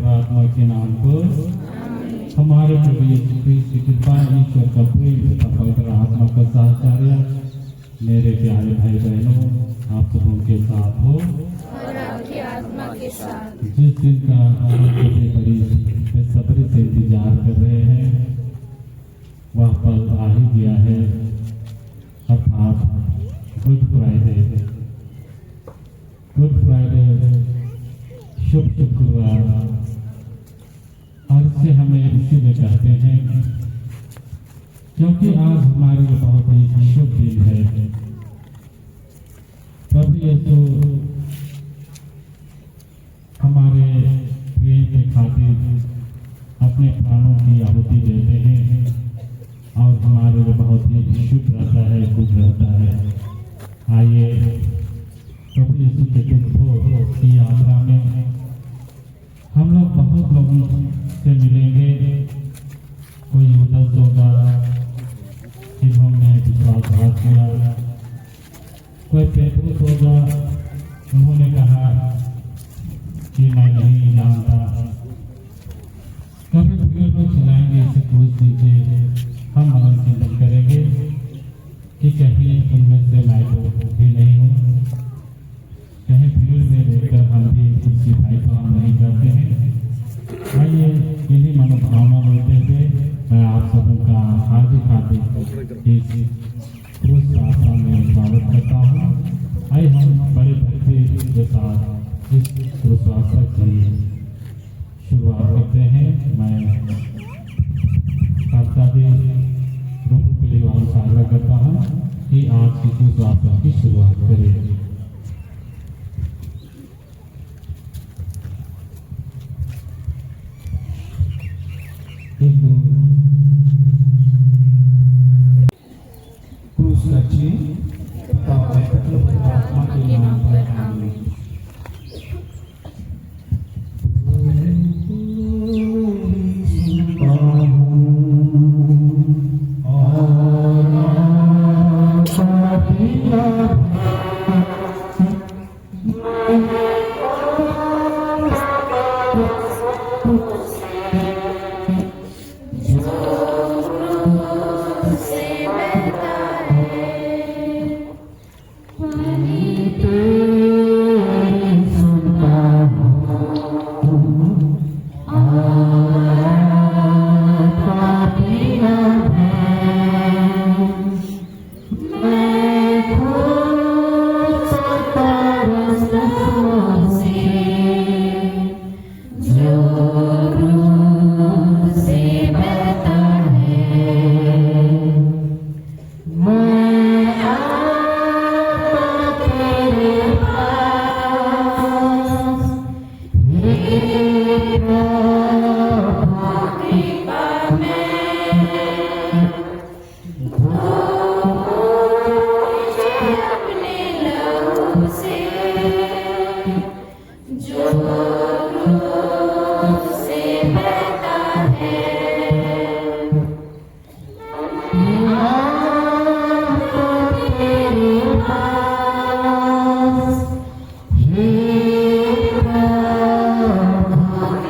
पवित्र आत्मा के नाम पर हमारे प्रभु यीशु मसीह की कृपा, ईश्वर का प्रेम तथा पवित्र आत्मा का सहचर्य मेरे प्यारे भाई बहनों आप सबों के साथ हो और आपकी आत्मा के साथ। जिस दिन का बड़ी बेसब्री से इंतजार कर रहे हैं वह पल आ ही गया है, अर्थात गुड फ्राइडे। गुड फ्राइडे शुभ शुक्रवार, और इसे हमें इसीलिए कहते हैं क्योंकि आज हमारे लिए बहुत ही शुभ दिन है। प्रभु यीशु हमारे प्रेम के खातिर अपने प्राणों की आहुति देते हैं और हमारे लिए बहुत ही शुभ रहता है, गुड रहता है। आइए प्रभु यीशु के दुख की यात्रा में हम लोग बहुत लोगों से मिलेंगे। कोई उदास होगा जिन्होंने विश्वासघात किया, कोई पेतरुस होगा उन्होंने कहा कि मैं नहीं जानता। कभी भीड़ को चिल्लाएंगे, इसे पूछ दीजिए, हम मनन चिंतन करेंगे कि कहीं उनमें से मैं तो भी नहीं हूँ, कहीं भीड़ में रहकर हम भी किसी भाई को हम नहीं करते हैं। आइए इन्हीं मनोभावना मिलते हुए मैं आप सबों का हार्दिक इस क्रूस प्रार्थना में स्वागत करता हूँ। आइए हम बड़े भक्ति के साथ इस क्रूस प्रार्थना की शुरुआत करते हैं। मैं करता भी प्रभु के लिए आग्रह करता हूँ कि आज की क्रूस प्रार्थना की शुरुआत करें। क्रूस रची पिता और पुत्र आत्मा के नाम पर आमीन।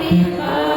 कृपा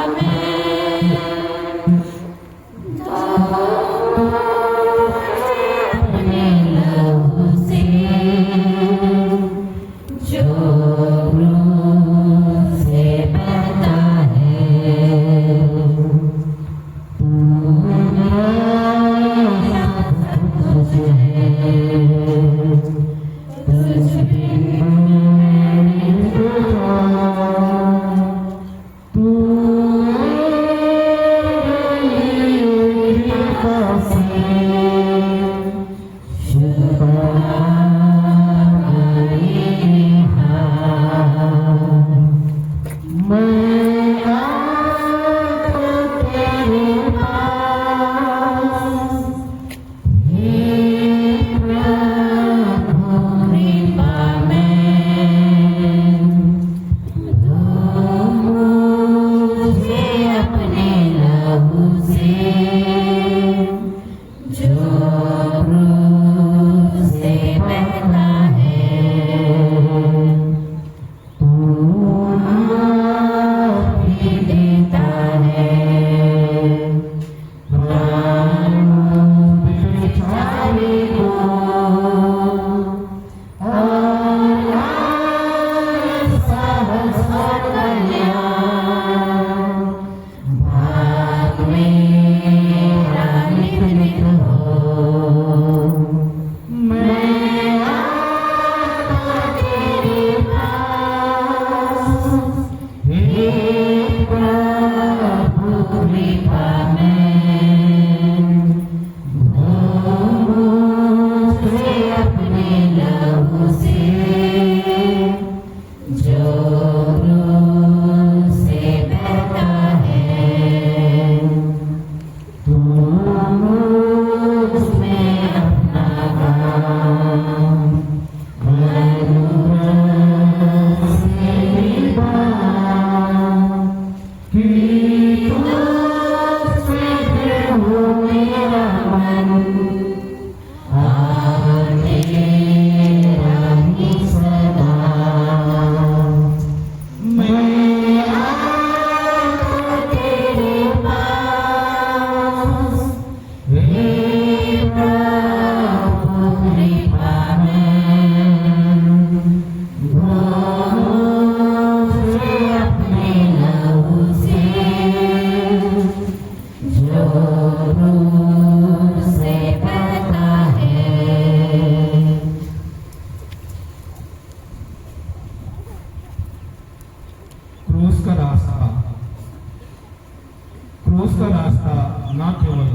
क्रूस का रास्ता न केवल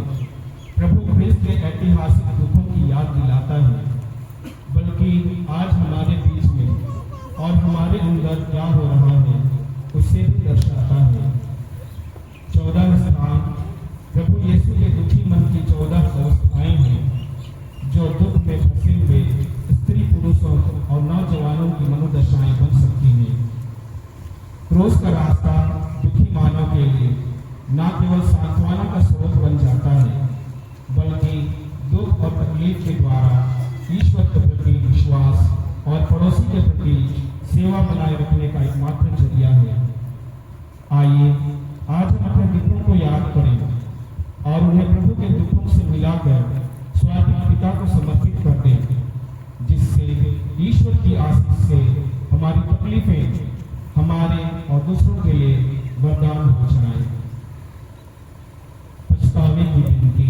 प्रभु ख्रिस्त के ऐतिहासिक दुखों की याद दिलाता है, बल्कि आज हमारे बीच में और हमारे अंदर क्या हो रहा है उसे भी दर्शाता है। 14 स्थान प्रभु यीशु के दुखी मन की 14 अवस्थाएं हैं, जो दुख में फंसे हुए स्त्री पुरुषों और नौजवानों की मनोदशाएं बन सकती हैं। क्रूस का रास्ता दुखी मानव के लिए न केवल सांत्वना का स्रोत बन जाता है, बल्कि दुख और तकलीफ के द्वारा ईश्वर के प्रति विश्वास और पड़ोसी के प्रति सेवा बनाए रखने का एकमात्र जरिया है। आइए आज हम अपने दुखों को याद करें और उन्हें प्रभु के दुखों से मिलाकर स्वर्गीय पिता को समर्पित कर दें, जिससे ईश्वर की आशीष से हमारी तकलीफें हमारे और दूसरों के लिए वरदान हो जाए। पछतावे की विनती।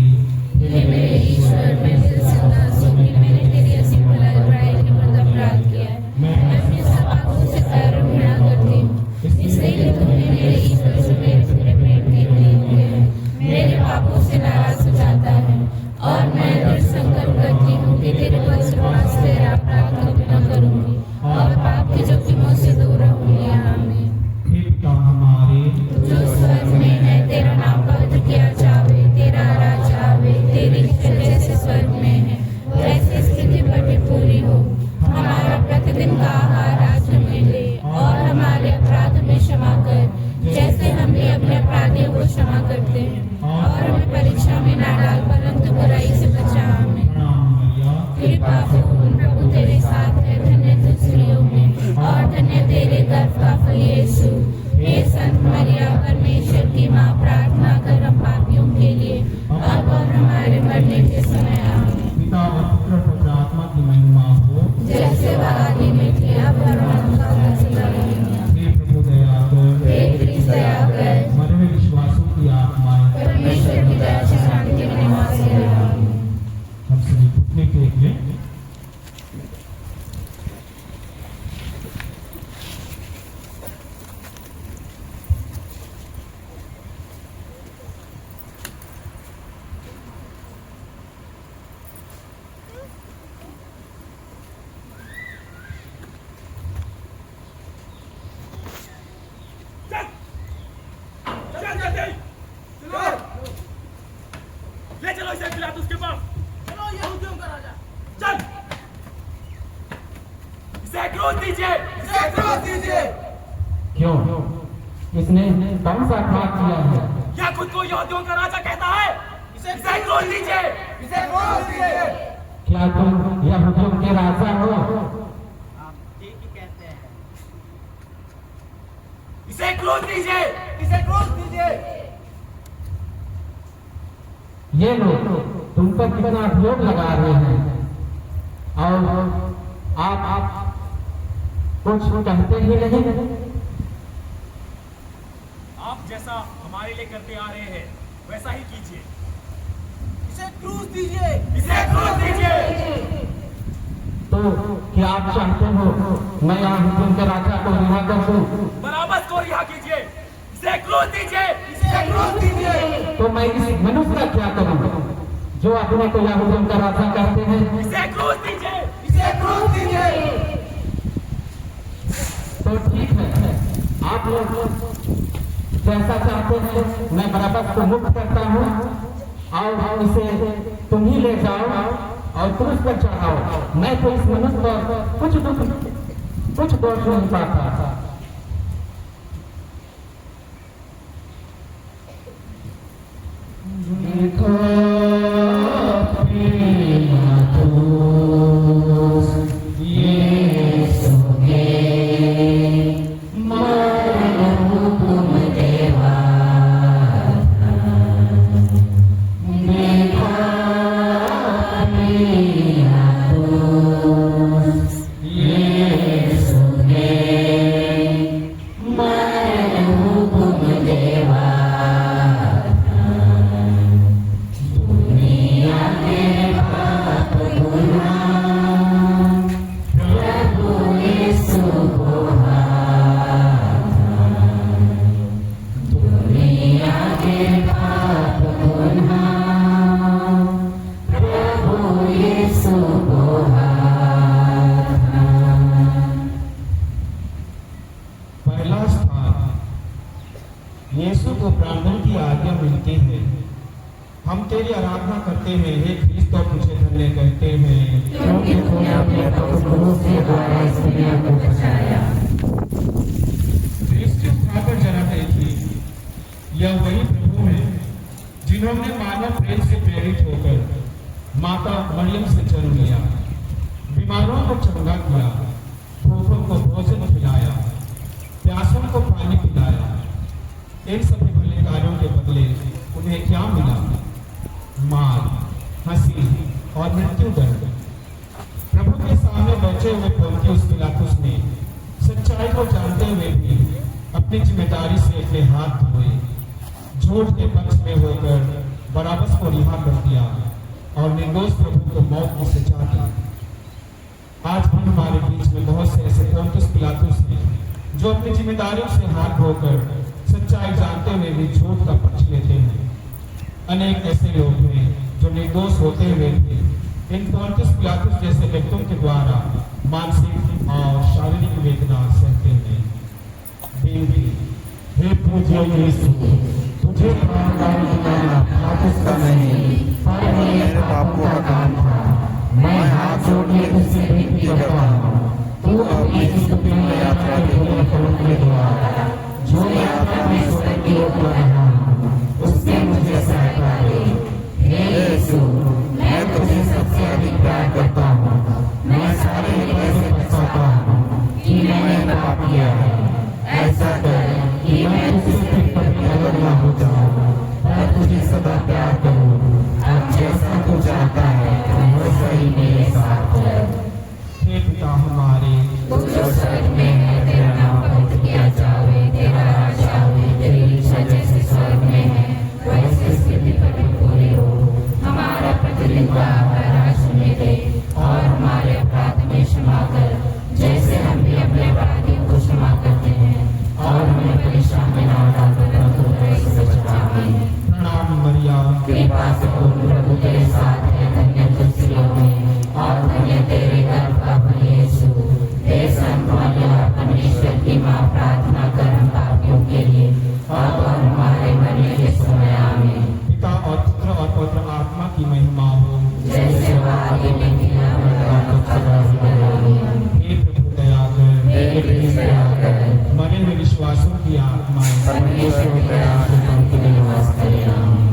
हे मेरे ईश्वर, मैं सदा सुखी मैंने तेरी असीम भलाई बड़ाई के प्रति अपराध किया है। मैं अपने सब पापों से पैरों घृणा करती हूँ, इसलिए कि तुमने मेरे ईश्वर से मेरे पूरे पेट के लिए हुए हैं। मेरे पापों से नाराज हो जाता है और मैं दृढ़ संकल्प करती हूँ कि तेरे वज्रवास से तेरा अपराध कभी न करूँगी और पाप के जोखिमों से दूर रहूँगी। आमीन। हे पिता हमारे जो स्वर्ग में है, तेरा नाम पवित्र किया जावे, तेरा राज्य आवे, तेरी इच्छा जैसे स्वर्ग में है वैसे स्थिति पर भी पूरी हो। हमारा प्रतिदिन का आहार आज हमें दे और हमारे अपराध में क्षमा कर, जैसे हम भी अपने अपराधियों को क्षमा करते हैं, और हमें परीक्षा में ना डाल परंतु बुराई से बचा। आमीन। कृपा पूर्ण प्रभु तेरे साथ है, धन्य तू स्त्रियों में और धन्य तेरे गर्भ का फल यीशु। हे संत मरिया परमेश्वर की माँ, प्रार्थना कर हम पापियों के लिए अब और हमारे मरने के समय। आमीन। पिता और पुत्र और पवित्र आत्मा की महिमा हो, जैसे वह आदि में थी अब और हमेशा सदा रहेगी। हे प्रभु दया कर, हे ख्रिस्त दया कर, मरे हुए विश्वासों की आत्माएं परमेश्वर की दया से शांति में निवास करे। आमीन। हम सभी घुटने टेक लें। ले चलो इसे पिलातुस के पास। चलो यहूदियों का राजा, चल इसे क्रूस दीजिए, इसे क्रूस दीजिए। क्यों? इसने कौन सा अपराध किया है? क्या खुद को यहूदियों का राजा कहता है? इसे क्रूस दीजिए, इसे क्रूस दीजिए। क्या तुम यहूदियों के राजा हो? ठीक ही कहते हैं। इसे क्रूस दीजिए, इसे क्रूस दीजिए। ये लोग तुम पर कितना अभियोग लगा रहे हैं और आप कुछ कहते ही नहीं। आप जैसा हमारे लिए करते आ रहे हैं वैसा ही कीजिए। इसे क्रूस दीजिए, इसे क्रूस दीजिए। तो क्या आप चाहते हो मैं यहूदियों के राजा को रिहा कर दूं? बराबस को रिहा कीजिए। इसे क्रूस दीजिए, इसे क्रूस दीजिए, तो मैं इस मनुष्य का क्या करूं जो अपने को यहूदियों का राजा कहते हैं? इसे क्रूस दीजिए, इसे क्रूस दीजिए। तो ठीक है, आप लोग जैसा चाहते हैं मैं बराबर को मुक्त करता हूँ और इसे तुम ही ले जाओ और क्रूस पर चढ़ाओ। मैं तो इस मनुष्य पर कुछ दोष नहीं पाता। पहला स्थान यीशु को प्रार्थना की आज्ञा मिलती है। हम तेरी आराधना करते हैं, हे ख्रिस्त, और तुझे धन्य कहते हैं क्योंकि तूने अपने क्रूस के द्वारा इस दुनिया को बचाया। दृष्टि उठाकर जरा देखिए, यह वही प्रभु है जिन्होंने मानव प्रेम से प्रेरित होकर माता मरियम से जन्म लिया, बीमारों को चंगा किया, भूखों को भोजन खिलाया, प्यासों को पानी पिलाया। इन सभी भले कार्यों के बदले उन्हें क्या मिला? मार, हंसी और मृत्यु दंड। प्रभु के सामने बैठे हुए पोंतियुस पिलातुस ने सच्चाई को जानते हुए भी अपनी जिम्मेदारी से अपने हाथ धोए, झूठ के पक्ष में होकर बराबस को रिहा कर दिया और निर्दोष प्रभु को मौत की सजा दी। आज भी हमारे बीच में बहुत से ऐसे पोंतियुस पिलातुस हैं जो अपनी जिम्मेदारियों से हाथ धोकर सच्चाई जानते हुए भी झूठ का पक्ष लेते हैं। अनेक ऐसे लोग हैं जो निर्दोष होते हुए भी इन पोंतियुस पिलातुस जैसे व्यक्तियों के द्वारा मानसिक और शारीरिक वेदना सहते हैं। बेनती, हे पूज्य यीशु, तुझे पिलातुस का नहीं पर मेरे पापों का काम था। मैं हाथ जोड़ के तुझसे विनती करता हूँ, तू अपनी इस दुर्गम यात्रा के लिए फलों के द्वारा जो यात्रा में स्वर्ग की ओर बढ़ रहा हूँ उससे मुझे सहायता दे। हे यीशु, मैं तुझे सबसे अधिक प्यार करता हूँ। मैं सारे हृदय से पछताता हूँ कि मैंने पाप किया है। ऐसा कर कि मैं तुझसे कभी अलग न हो जाऊँ पर तुझे सदा प्यार करूँ। अब जैसा तू चाहता है वैसा ही मेरे साथ कर। हे पिता हमारे तू जो स्वर्ग में है, तेरा नाम पवित्र किया जावे, तेरा राज आवे, तेरी इच्छा जैसे स्वर्ग में है वैसे इस पृथ्वी पर भी पूरी हो। हमारा प्रतिदिन का आहार आज हमें दे और हमारे अपराध में क्षमा कर जैसे हम भी अपने अपराधियों को क्षमा करते हैं, और हमें परेशान में न डाल परंतु बुराई से बचा। प्रणाम मरिया, कृपा से पूर्ण प्रभु तेरे साथ है, धन्य तू स्त्रियों में और धन्य तेरे गर्भ का फल यीशु। हे संत मरियम परमेश्वर की माँ, प्रार्थना कर हम पापियों के लिए अब और हमारे मरने के समय आमीन। पिता और पुत्र और पवित्र आत्मा की महिमा हो, जैसे वह आदि में किया वह तो सदा ही करेगी। हे प्रभु दया कर, हे कृष्ण दया कर, मरे हुए विश्वासों की आत्माएं परमेश्वर की दया से उनके लिए निवास करे। आमीन।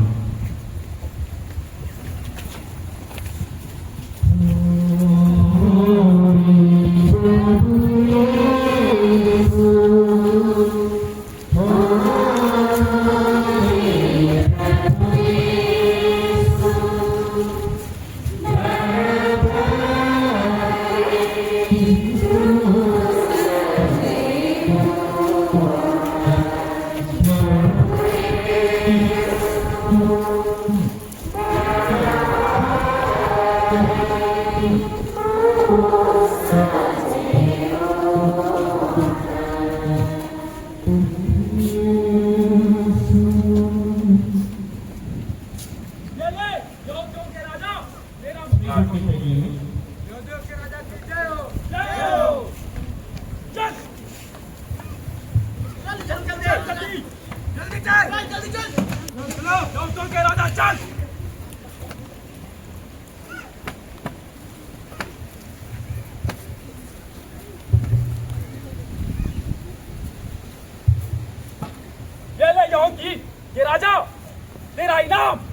चल। ये ले यहोंकी, ये राजा तेरा इनाम।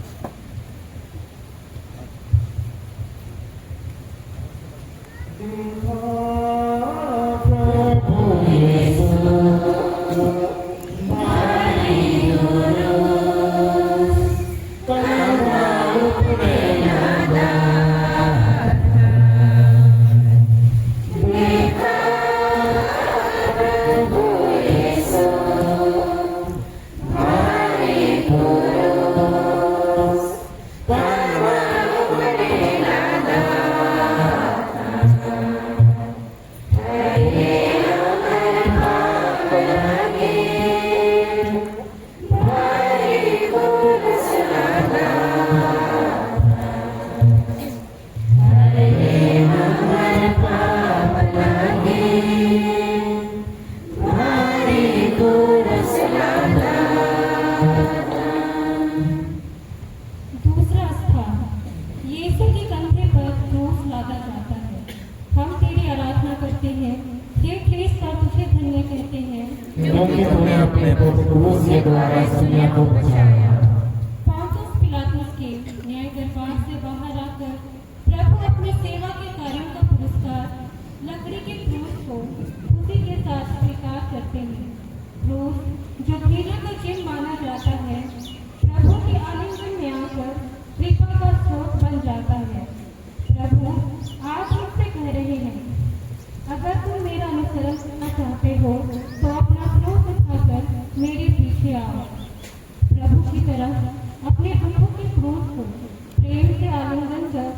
दूसरा स्थान यीशु के कंधे पर क्रूस लादा जाता है। हम तेरी आराधना करते हैं, हे क्लेश पर तुझे धन्य कहते हैं, क्योंकि तूने अपने पुत्र क्रूस के द्वारा इस दुनिया को बचाया। पौंतियुस पिलातुस के न्याय दरबार से बाहर आकर प्रभु अपने सेवा के कार्यों का पुरस्कार लकड़ी के क्रूस को खुशी के साथ स्वीकार करते हैं। क्रूस जो घृणा का चिन्ह माना जाता है, प्रभु के आलिंगन में आकर कृपा का स्रोत बन जाता है। प्रभु आज मुझसे कह रहे हैं, अगर तुम मेरा अनुसरण करना चाहते हो तो अपना क्रूस उठाकर मेरे पीछे आओ। प्रभु की तरफ अपने प्रभु के क्रूस को प्रेम से आलिंगन कर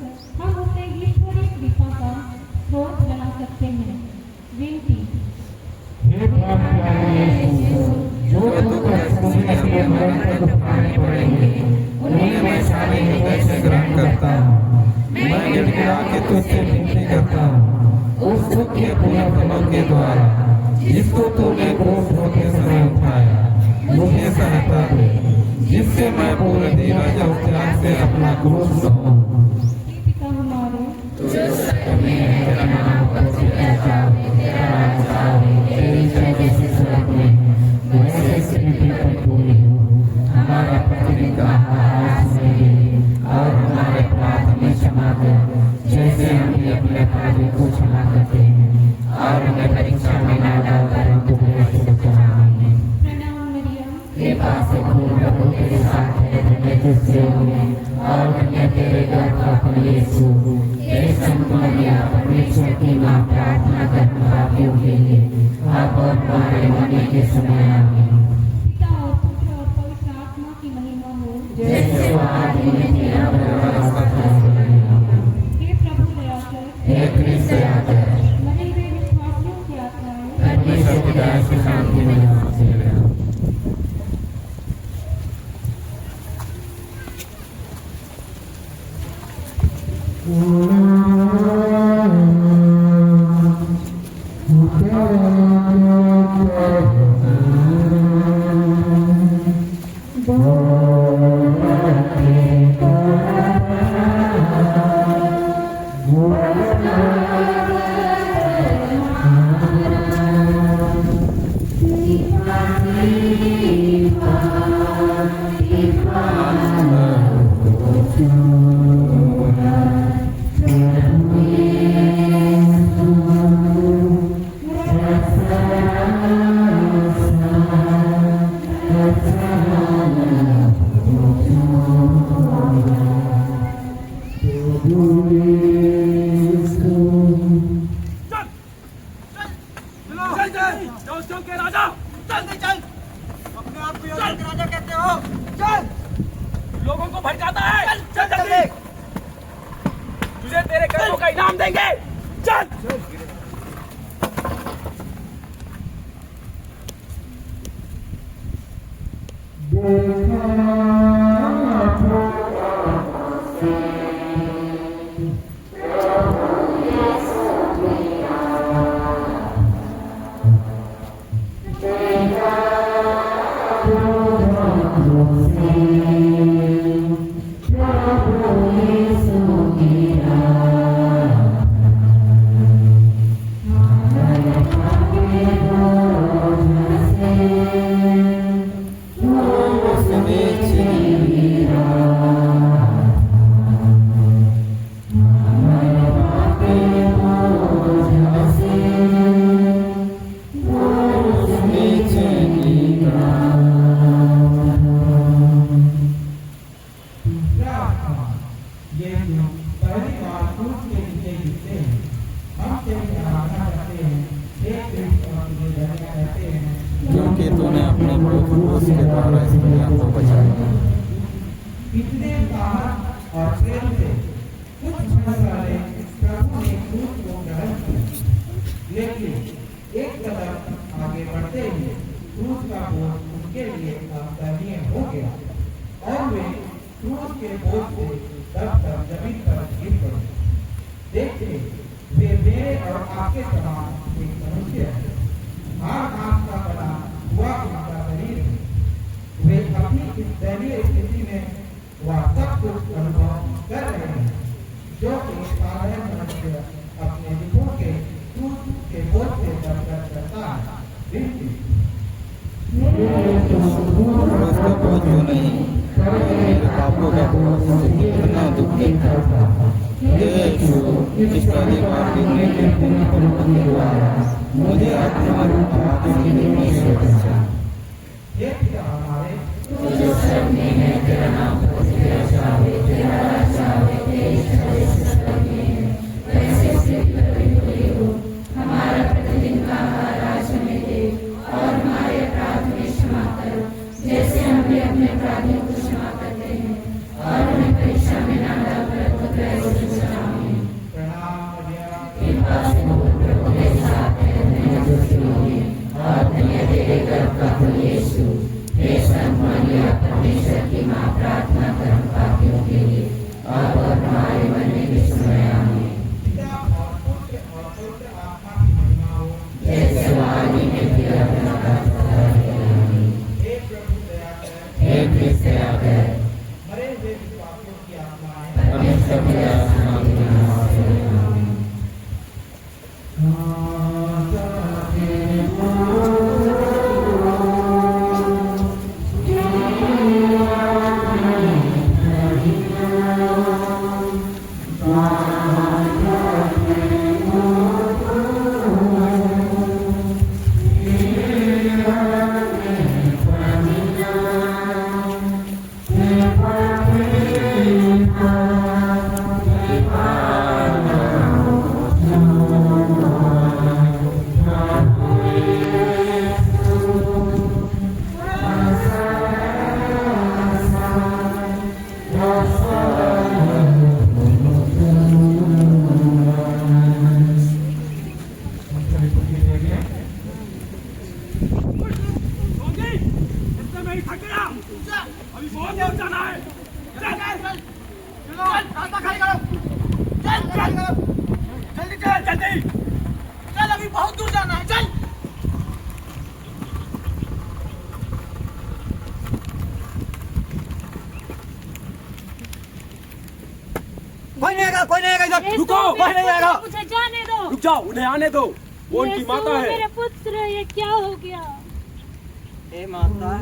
हम उसे ईश्वरीय कृपा का स्रोत बना सकते हैं। विनती, हे प्राण प्यारे यीशु, जो दुख मुझे अपने मरण तक उठाने पड़ेंगे, उन्हें मैं सारे हृदय से ग्रहण करता हूँ। मैं गिड़गिड़ा के तुझसे विनती करता हूँ, उस दुख के पूर्ण फलों के द्वारा जिसको तूने क्रूस ढोते समय उठाया, मुझे सहायता दे, जिससे मैं पूरे धीरज और त्याग से अपना क्रूस लूं। पिता हमारे जो स्वर्ग में है, तेरा नाम पवित्र जावे, तेरा राज्य आवे, तेरी इच्छा जैसे स्वर्ग में है, वैसे इस पृथ्वी पर पूरी हो। हमारा प्रतिदिन का आहार आज हमें दे, और हमारे अपराध हमें क्षमा कर, जैसे हम भी अपने अपराधी को क्षमा करते हैं, और हमें परीक्षा में न डाल, परंतु बुरे से बचा। प्रणाम मरियम, कृपा से खूब प्रभु तेरे साथ है, धन्य तू स्त्रियों में, और धन्य तेरे गर्भ का फल यीशु। हे संत मरिया, परमेश्वर की माँ, प्रार्थना करना पापियों के लिए, अब और हमारे मरने के समय आमीन। पिता और पुत्र और पवित्र आत्मा की महिमा हो। जैसे वो आदि में थी, अब और हे प्रभु दया कर, हे कृष्ण दया कर, मरे हुए विश्वासियों की आत्माएं परमेश्वर पिता की शांति में हासिल कर। चल के राजा, जल्दी चल। अपने आप को योद्धा के राजा कहते हो, चल। लोगों को भड़काता है, चल जल्दी। तुझे तेरे कर्मों का इनाम देंगे, चल। क्योंकि तूने अपने पवित्र क्रूस के द्वारा इस दुनिया को बचाया। इतने साहस और प्रेम से कुछ समय पहले प्रभु ने क्रूस को ग्रहण किया, लेकिन एक कदम आगे बढ़ते ही क्रूस का बोझ उनके लिए असहनीय हो गया और वे क्रूस के बोझ से दबकर जमीन पर गिर पड़े। देखिए, वे मेरे और आपके समान एक मनुष्य है, मांस का बना हुआ उनका शरीर है। वे अपनी इस दयनीय स्थिति में वह सब कुछ अनुभव कर रहे हैं जो एक साधारण मनुष्य अपने दुखों के क्रूस के बोझ से दबकर करता है। क्रूस का बोझ जो नहीं, मेरे पापों का बोझ कितना दुख देता है। इस अधिकार देने के पुण्य कर्मों के द्वारा मुझे आत्मा आगे निर्मल से बचा। ये पिता हमारे जो स्वर्ग में है, तेरा नाम पूज्य किया जावे, तेरा राज्य आवे, तेरी इच्छा जैसे स्वर्ग में है वैसे पृथ्वी पर भी पूरी हो। हमारा प्रतिदिन का आहार आज हमें दे और हमारे अपराध में क्षमा कर जैसे हम भी अपने अपराधियों को क्षमा करते हैं, और हमें परीक्षा में न डाल परंतु क्लेश से बचाओ। कृपा से प्रभु के साथ और धन्य तेरे गर्भ का फल यीशु। हे संत मरिया, परमेश्वर की माँ, प्रार्थना कर हम पापियों के लिए अब और हमारे मरने के समय आमीन। जैसे वाणी में भी अपना हे कृष्ण दया कर। परमेश्वर की आत्मा की नाम से आमीन। अभी बहुत दूर जाना है। चल चल चलो, रास्ता खाली करो। चल चल जल्दी चल, जल्दी चल, अभी बहुत दूर जाना है। चल कोई नहीं आएगा, कोई नहीं आएगा इधर। रुको, कोई नहीं आएगा। मुझे जाने दो। रुक जाओ, उन्हें आने दो। वो उनकी माता है। मेरे पुत्र, ये क्या हो गया? हे माता,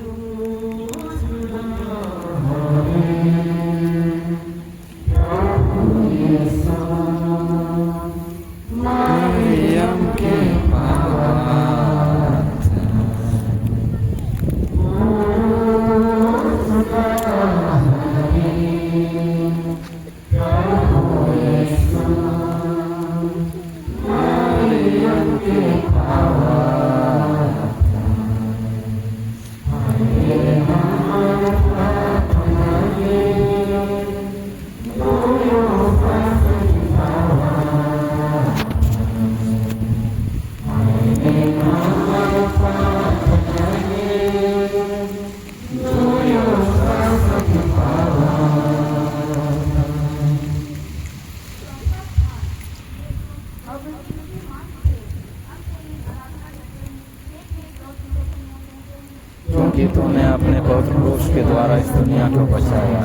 मरियम के क्योंकि तूने अपने पवित्र क्रूस के द्वारा इस दुनिया को बचाया।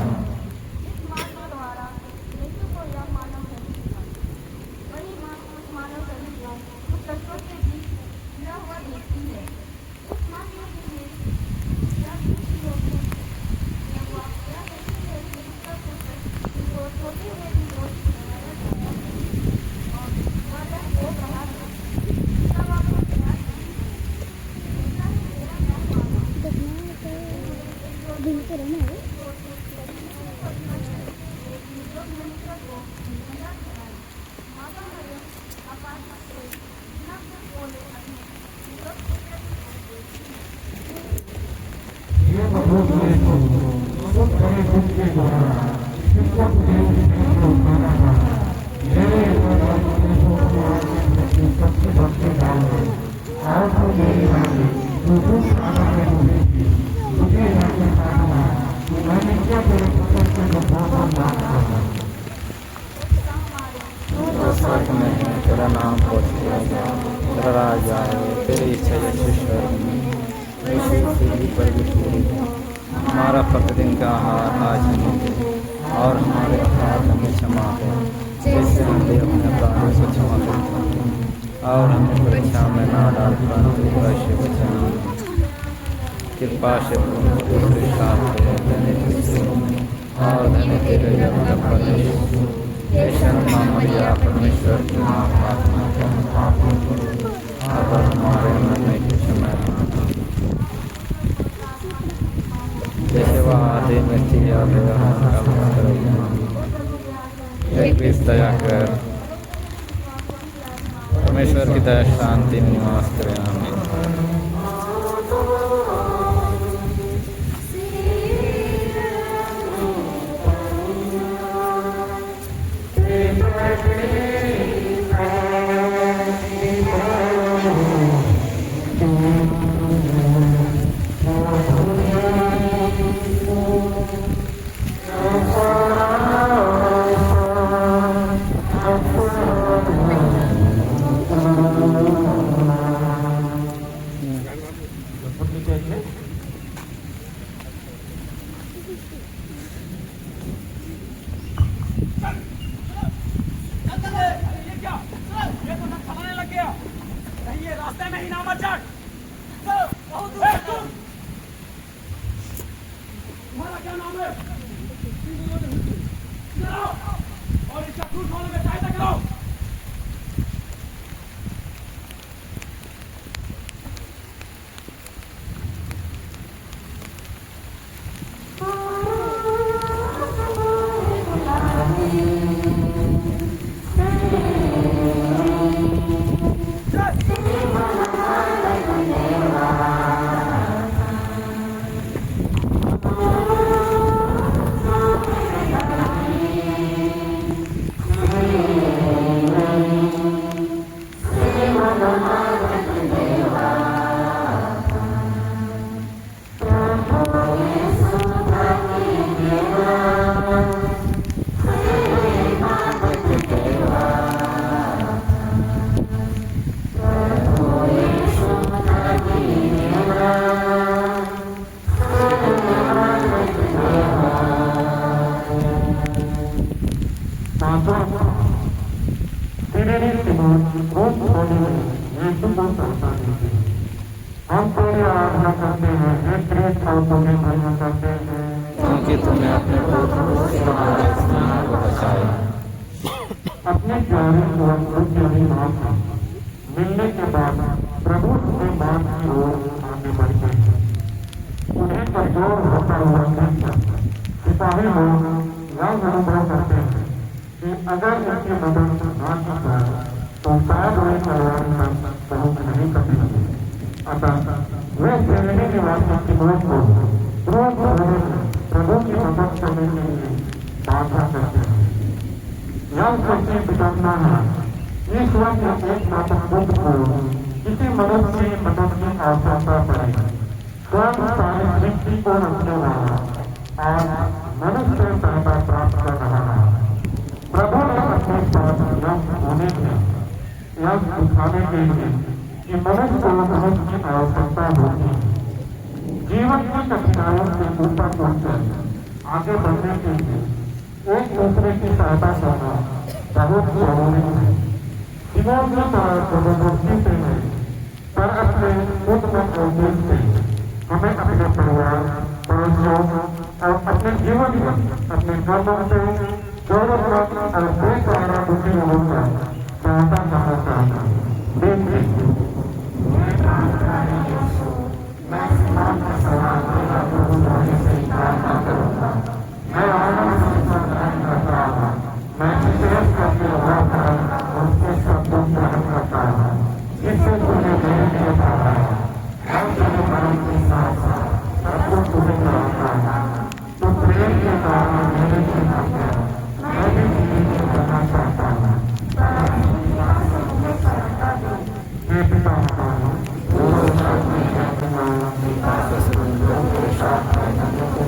स्वर्ग में है, तेरा नाम पूजिया जाए, तेरा राज आए, तेरी इच्छा जैसे स्वर्ग में वैसे पृथ्वी पर भी पूरी हो। हमारा प्रतिदिन का आहार आज हमें दे, और हमारे अपराध हमें क्षमा कर, जैसे हम भी अपने अपराधों से क्षमा करते हैं, और हमें परीक्षा में ना डाल, परंतु बुराई से बचाना। कृपा से पूर्ण साथ है, और धन्य तेरे जब प्रदेश मरिया परमेश्वर की माँ प्रार्थना अगर हमारे मन में कुछ जैसे वह आधे में थी दया कर परमेश्वर की दया शांति निवास करें। आमीन। रास्ते में ही ना मत जाट। तुम्हारा क्या नाम है? और इसका झूठ बोलने में सहायता करो। क्योंकि तुमने अपने पुत्र को बचाया। अपने प्यारे मिलने के बाद प्रभु से बात की ओर आगे बढ़ते हैं। उन्हें कमजोर होता हुआ सिपाही लोग यह अनुभव करते हैं कि अगर उनकी मदद ना की जाए तो शायद वे तलवार तक पहुंच नहीं सकेंगे। अतः वे श्रेणी निवासियों की मौत को प्रभु की मदद करने के लिए बाधा करते हैं। यह सबसे विडम्बना है। ईश्वर के एकमात्र पुत्र को किसी मनुष्य की मदद की आवश्यकता पड़े। स्वयं सारी सृष्टि को रखने वाला और मनुष्य से सहायता प्राप्त कर रहा है। प्रभु ने अपने साथ होने के यह दिखाने के लिए कि मनुष्य को मदद की आवश्यकता होती है। जीवन की कठिनाइयों से ऊपर उठकर आगे बढ़ने के लिए एक दूसरे की सहायता करना बहुत जरूरी है। जीवन की तरह जबरदस्ती से नहीं, पर अपने खुद में उद्देश्य से हमें अपने परिवार, पड़ोसियों और अपने जीवन में अपने कर्मों से जरूरतमंद और बेसहारा दुखी लोगों का सहायता करना चाहिए। मैं कारण मेरे से ना करो, मैं भी जीवित करना चाहता हूँ। हे पिता हमारा, जो साथ में जाते हैं, विकास से लोगों के साथ रहने को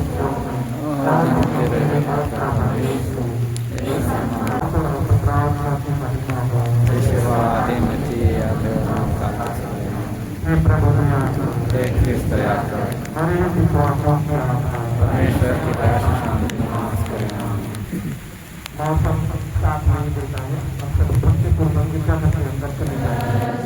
ताकि तेरे हाथ का हरीश हो, तेरे समाज और प्रार्थना की महिमा हो। सेवा आदिमती नाम का हे प्रभु दया करो, हे कृष्ण दया करो, हरे विश्वासों के आधार परमेश्वर की दया से शांति नाश करें। मौसम साफ नहीं देता है, अक्सर भक्ति पूर्वक विचार के अंदर चले जाते हैं।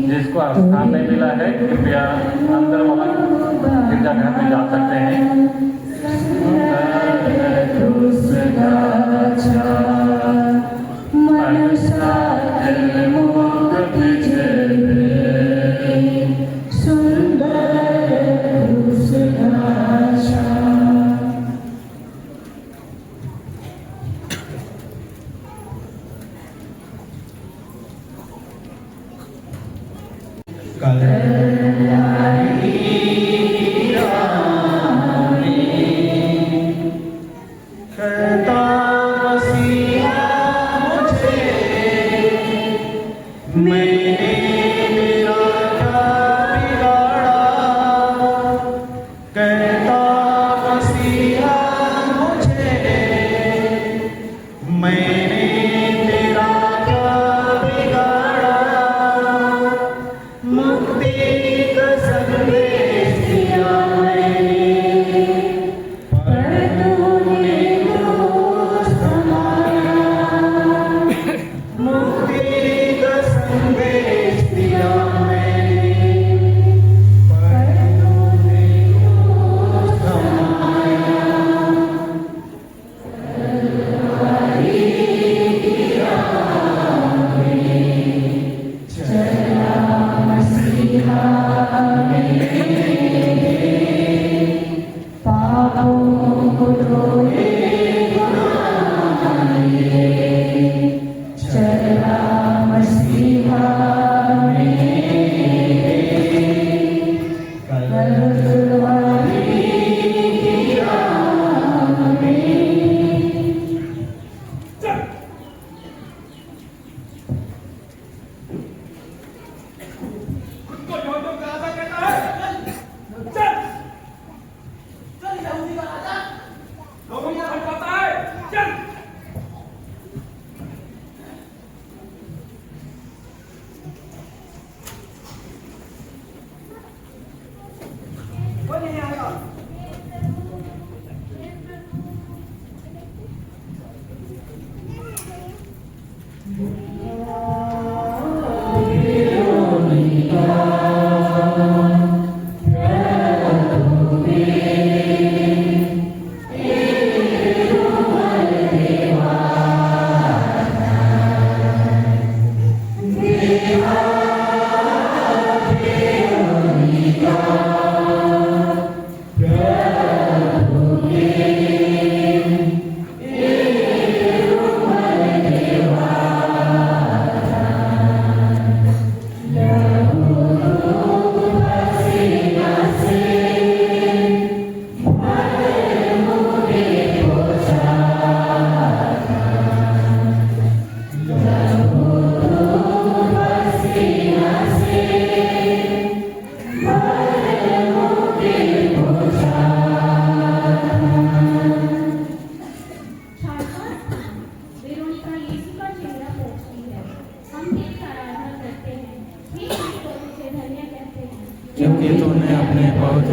जिसको स्थान नहीं मिला है कृपया अंदर वहाँ गिरजाघर में जा सकते हैं।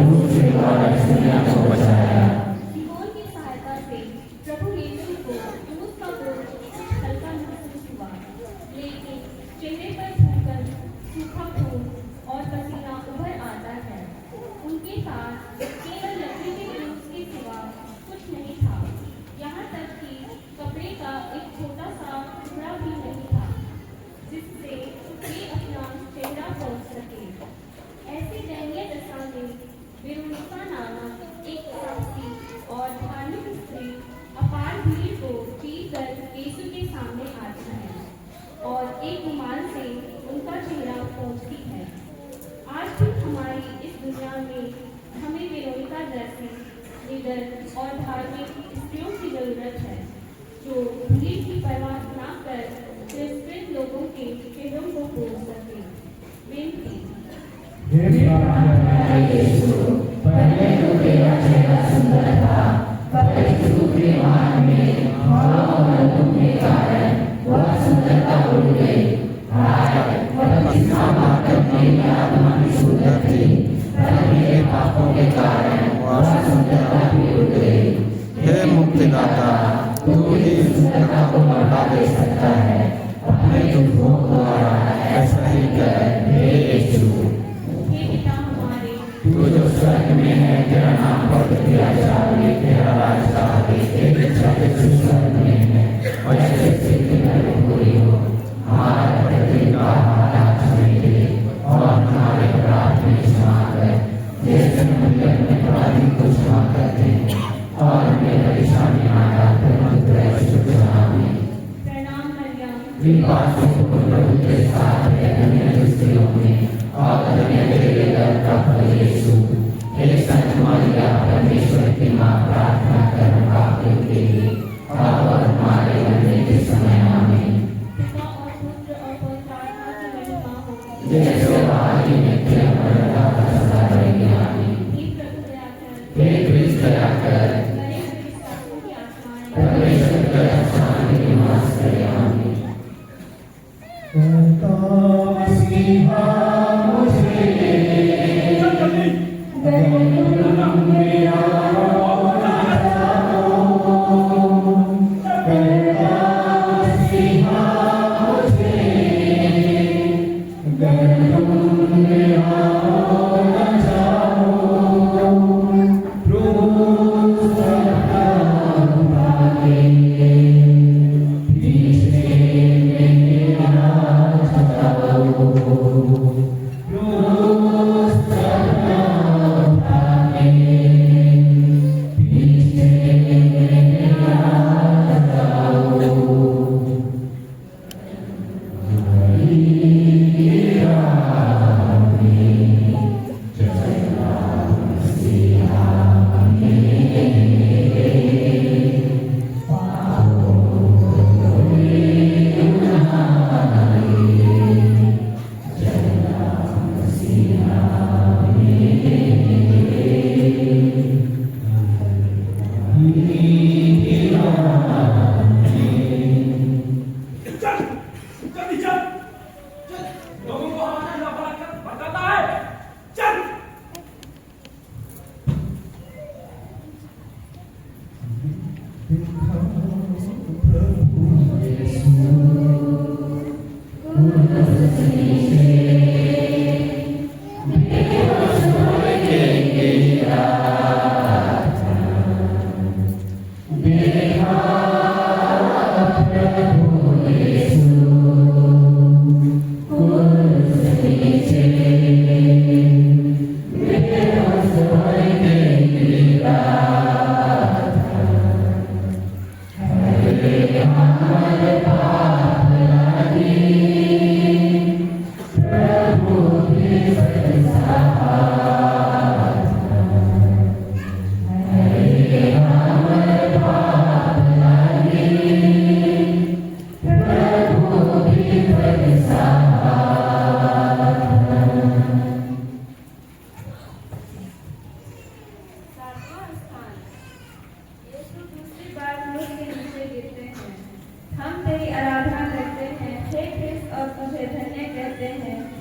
सिमोन की सहायता से प्रभु यीशु को क्रूस का बोझ हल्का महसूस हुआ, लेकिन चेहरे पर छूकर सूखा खून और पसीना उभर आता है। उनके पास केवल लकड़ी के क्रूस के सिवा कुछ नहीं था, यहाँ तक कि कपड़े का एक छोटा सा टुकड़ा भी नहीं था जिससे वे अपना चेहरा पोंछ सके। ऐसी दयनीय दशा में वेरोनिका नामक एक साहसी और धार्मिक स्त्री अपार भीड़ को चीरकर यीशु के सामने आती है और एक रुमाल से उनका चेहरा पोंछती है। आज भी हमारी इस दुनिया में हमें वेरोनिका जैसी निडर और धार्मिक स्त्रियों की जरूरत है, जो भीड़ की परवाह न कर तिरस्कृत लोगों के चेहरों को पोंछ सके। बेनती, पहले तो तेरा चेहरा सुंदर था, पर इस दूसरे मान में भावों और रंगों के कारण वह सुंदरता उड़ गई। हाय, वह कितना मात्र मेरी आत्मा भी सुंदर थी, पर मेरे पापों के कारण वह सुंदरता भी उड़ गई। हे मुक्तिदाता, तू ही सुंदरता को लौटा दे सकता है। अपने दुखों द्वारा ऐसा ही कर हे यीशु। हे पिता हमारे, तू जो स्वर्ग में है, तेरा नाम पवित्र किया जाए, तेरा राज्य आए, तेरी इच्छा जैसे स्वर्ग में है वैसे पृथ्वी पर भी पूरी हो। हमारा प्रतिदिन का आहार आज हमें दे, और हमारे अपराध भी क्षमा कर, जैसे हम भी अपने अपराधी को क्षमा करते हैं, और हमें परेशानी में डाल परंतु ऐसे बचाना। प्रणाम मरियम, कृपा से प्रभु के साथ है, धन्य स्त्रियों में और धन्य तेरे गर्भ का फल यीशु। हे संत मरिया, परमेश्वर की माँ, प्रार्थना कर हम पापियों के लिए और हमारे मरने के समय आमीन। पिता और पुत्र और पवित्र आत्मा की महिमा हो। जैसे आदि में थे, मरना सदा रहेगी आमीन। हे प्रभु दया कर, हे कृष्ण दया कर, मरे हुए विश्वासियों की आत्माएं परमेश्वर का शांति निवास करे आमीन।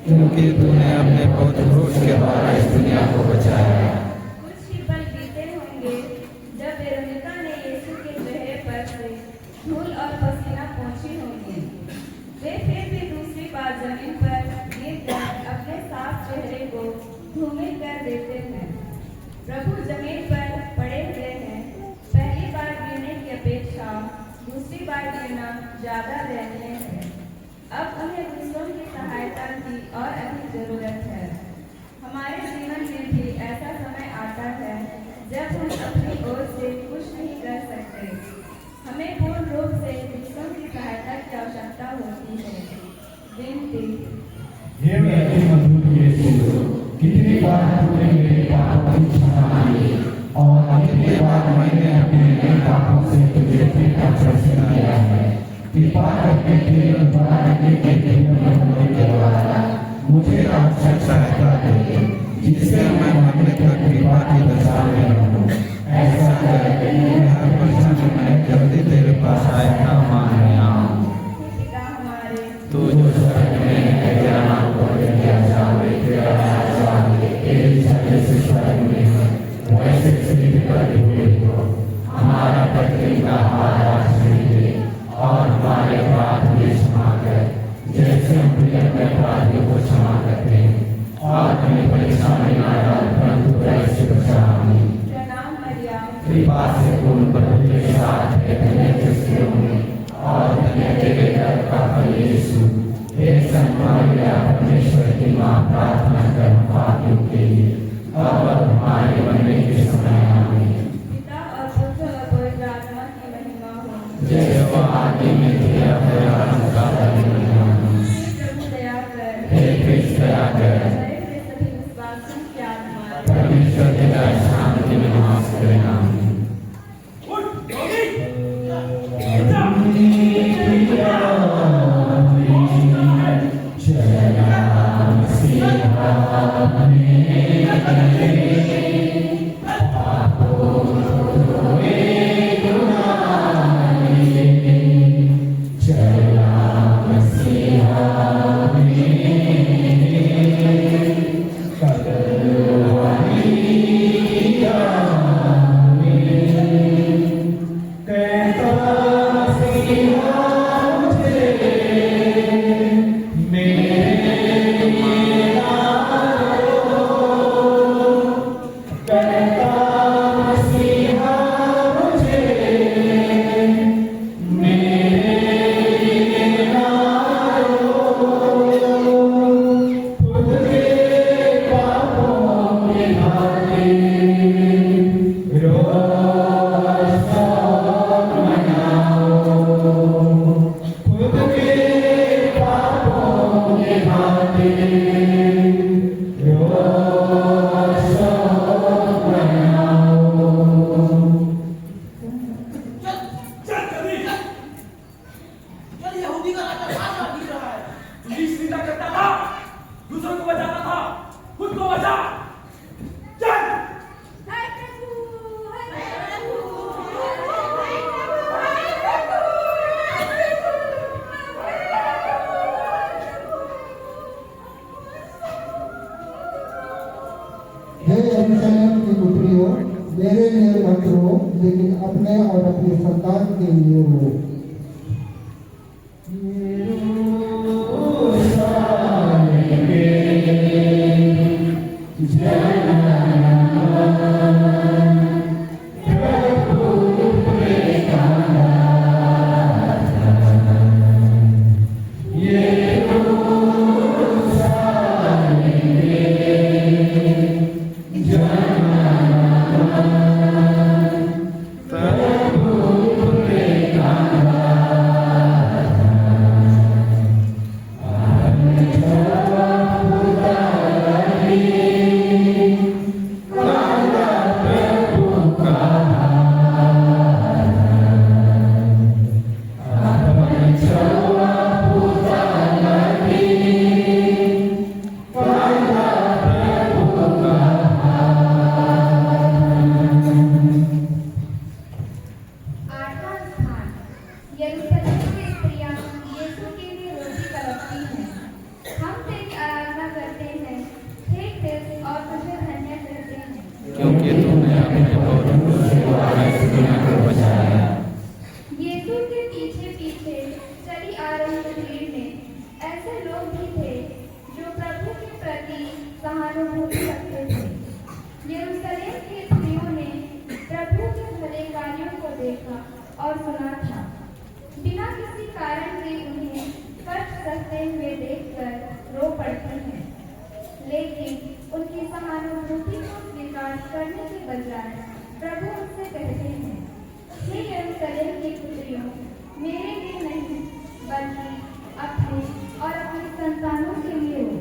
क्योंकि तूने अपने बहुत क्रोध के द्वारा इस दुनिया को बचाया। प्रभु जमीन पर पड़े हुए हैं। पहली बार गिरने की अपेक्षा दूसरी बार गिरना ज्यादा दयनीय है। अब उन्हें दूसरों की सहायता की और अधिक जरूरत है। हमारे जीवन में भी ऐसा समय आता है जब हम अपनी ओर से कुछ नहीं कर सकते। हमें पूर्ण रूप से दूसरों की सहायता की आवश्यकता होती है। विनती। हे मेरे मधुर यीशु, कितनी बार तूने मेरे पापों की क्षमा की और कितनी बार मैंने अपने पापों से तुझे फिर का प्रश्न किया है। कृपा करके तेरे बड़ाई के बदले के द्वारा मुझे आवश्यक सहायता दे, जिससे मैं अपने तक कृपा की दशा में रहूं। ऐसा कर कि हर प्रश्न में जल्दी तेरे पास सहायता मांगने आऊं। पिता हमारे, तू जो स्वर्ग में है, तेरा नाम पवित्र किया जाए, तेरा राज्य आए, तेरी इच्छा जैसे स्वर्ग में है वैसे पृथ्वी पर भी हो। हमारा प्रतिदिन का आहार आज हमें दे और हमारे अपराध भी क्षमा कर, जैसे हम भी अपने अपराधियों को क्षमा करते हैं, और हमें परेशानी न डाल परंतु बुराई से बचा। प्रणाम मरिया, कृपा से पूर्ण प्रभु के साथ है, धन्य स्त्रियों में और धन्य तेरे गर्भ का फल यीशु। हे संत मरिया, परमेश्वर की माँ, प्रार्थना कर हम पापियों के लिए अब और हमारे मरने के समय आमीन। पिता और पुत्र और पवित्र आत्मा की महिमा हो। जैसे वह आदि में थे, अब अनंत काल तक आमीन। प्रभु दया कर। हे कृष्ण दया कर। हमारे के सभी विश्वासियों की आत्मा परमेश्वर तेरा शांति में वास करे। आमीन। उठ, योगी। हे यरूशलेम की पुत्रियों, मेरे लिए मत रो, लेकिन अपने और अपने संतान के लिए रो। प्रभु देखा और सुना था। बिना किसी कारण के उन्हें कष्ट सहते हुए देखकर रो पड़ते हैं, लेकिन उनकी सहानुभूति को स्वीकार करने के बजाय प्रभु उनसे कहते हैं, हे यरूशलेम की पुत्रियों, मेरे लिए नहीं बल्कि अपने और अपने संतानों के लिए हो।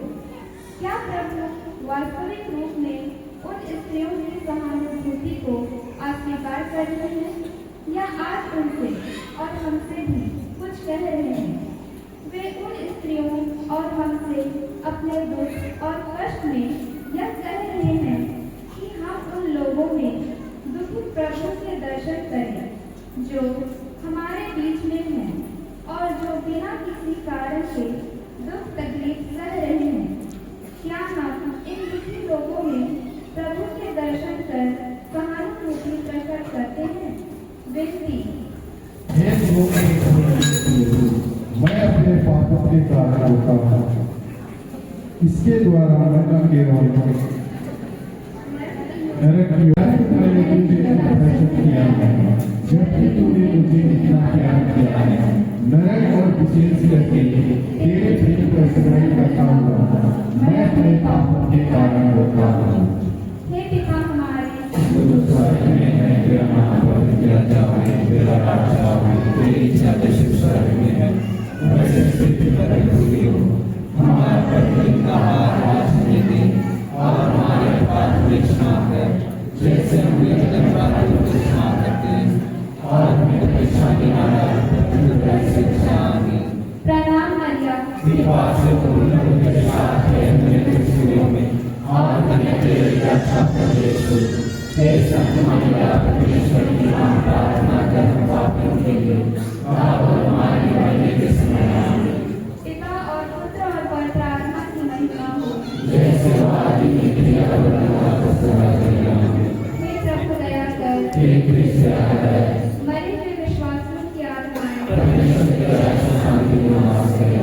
क्या प्रभु वास्तविक रूप में उन स्त्रियों की सहानुभूति को अस्वीकार कर रहे हैं या आज उनसे और हमसे भी कुछ कह रहे हैं? वे उन स्त्रियों और हमसे अपने दुख और कष्ट में यह कह रहे हैं कि हम उन लोगों में दुखी प्रभु के दर्शन करें जो हमारे बीच में हैं और जो बिना किसी कारण के दुख तकलीफ सह रहे हैं। क्या हम इन दुखी लोगों में प्रभु के दर्शन कर सहानुभूति प्रकट करते हैं? विनती, मैं अपने पापों के कारण होता हूँ, इसके द्वारा मैंने केवल नरक की मैंने तुझे दर्शन किया है, जबकि तूने मुझे इतना प्यार किया है। नरक और विशेष करके तेरे प्रेम का स्मरण करता हूँ। मैं अपने पापों के कारण होता हूँ। हे पिता हमारे, तेरा नाम पवित्र किया जाए, तेरा राज्य आए, तेरी इच्छा जैसे स्वर्ग में है वैसे पृथ्वी पर भी हो। हमारा प्रतिदिन का आहार आज हमें दे और हमारे अपराध को क्षमा कर, जैसे हम भी अपने अपराधियों को क्षमा करते हैं, और हमें परेशानी न डाल, परंतु बुराई से बचाइए। प्रणाम मरिया, कृपा से पूर्ण हो, तेरे साथ है मेरे स्त्रियों में, और मैंने तेरी रक्षा प्रदेश को हे संत मरिया, परमेश्वर की नाम प्रार्थना कर हम पापियों के लिए और हमारी मरने के समय आमीन। पिता और पुत्र और पवित्र आत्मा की महिमा हो, जैसे आदि में क्रिया और अनुवाद सदा करिया। हे प्रभु दया कर, हे कृष्ण दया कर, मरे हुए विश्वासियों की आत्माएं परमेश्वर के राज्य शांति में वास करें।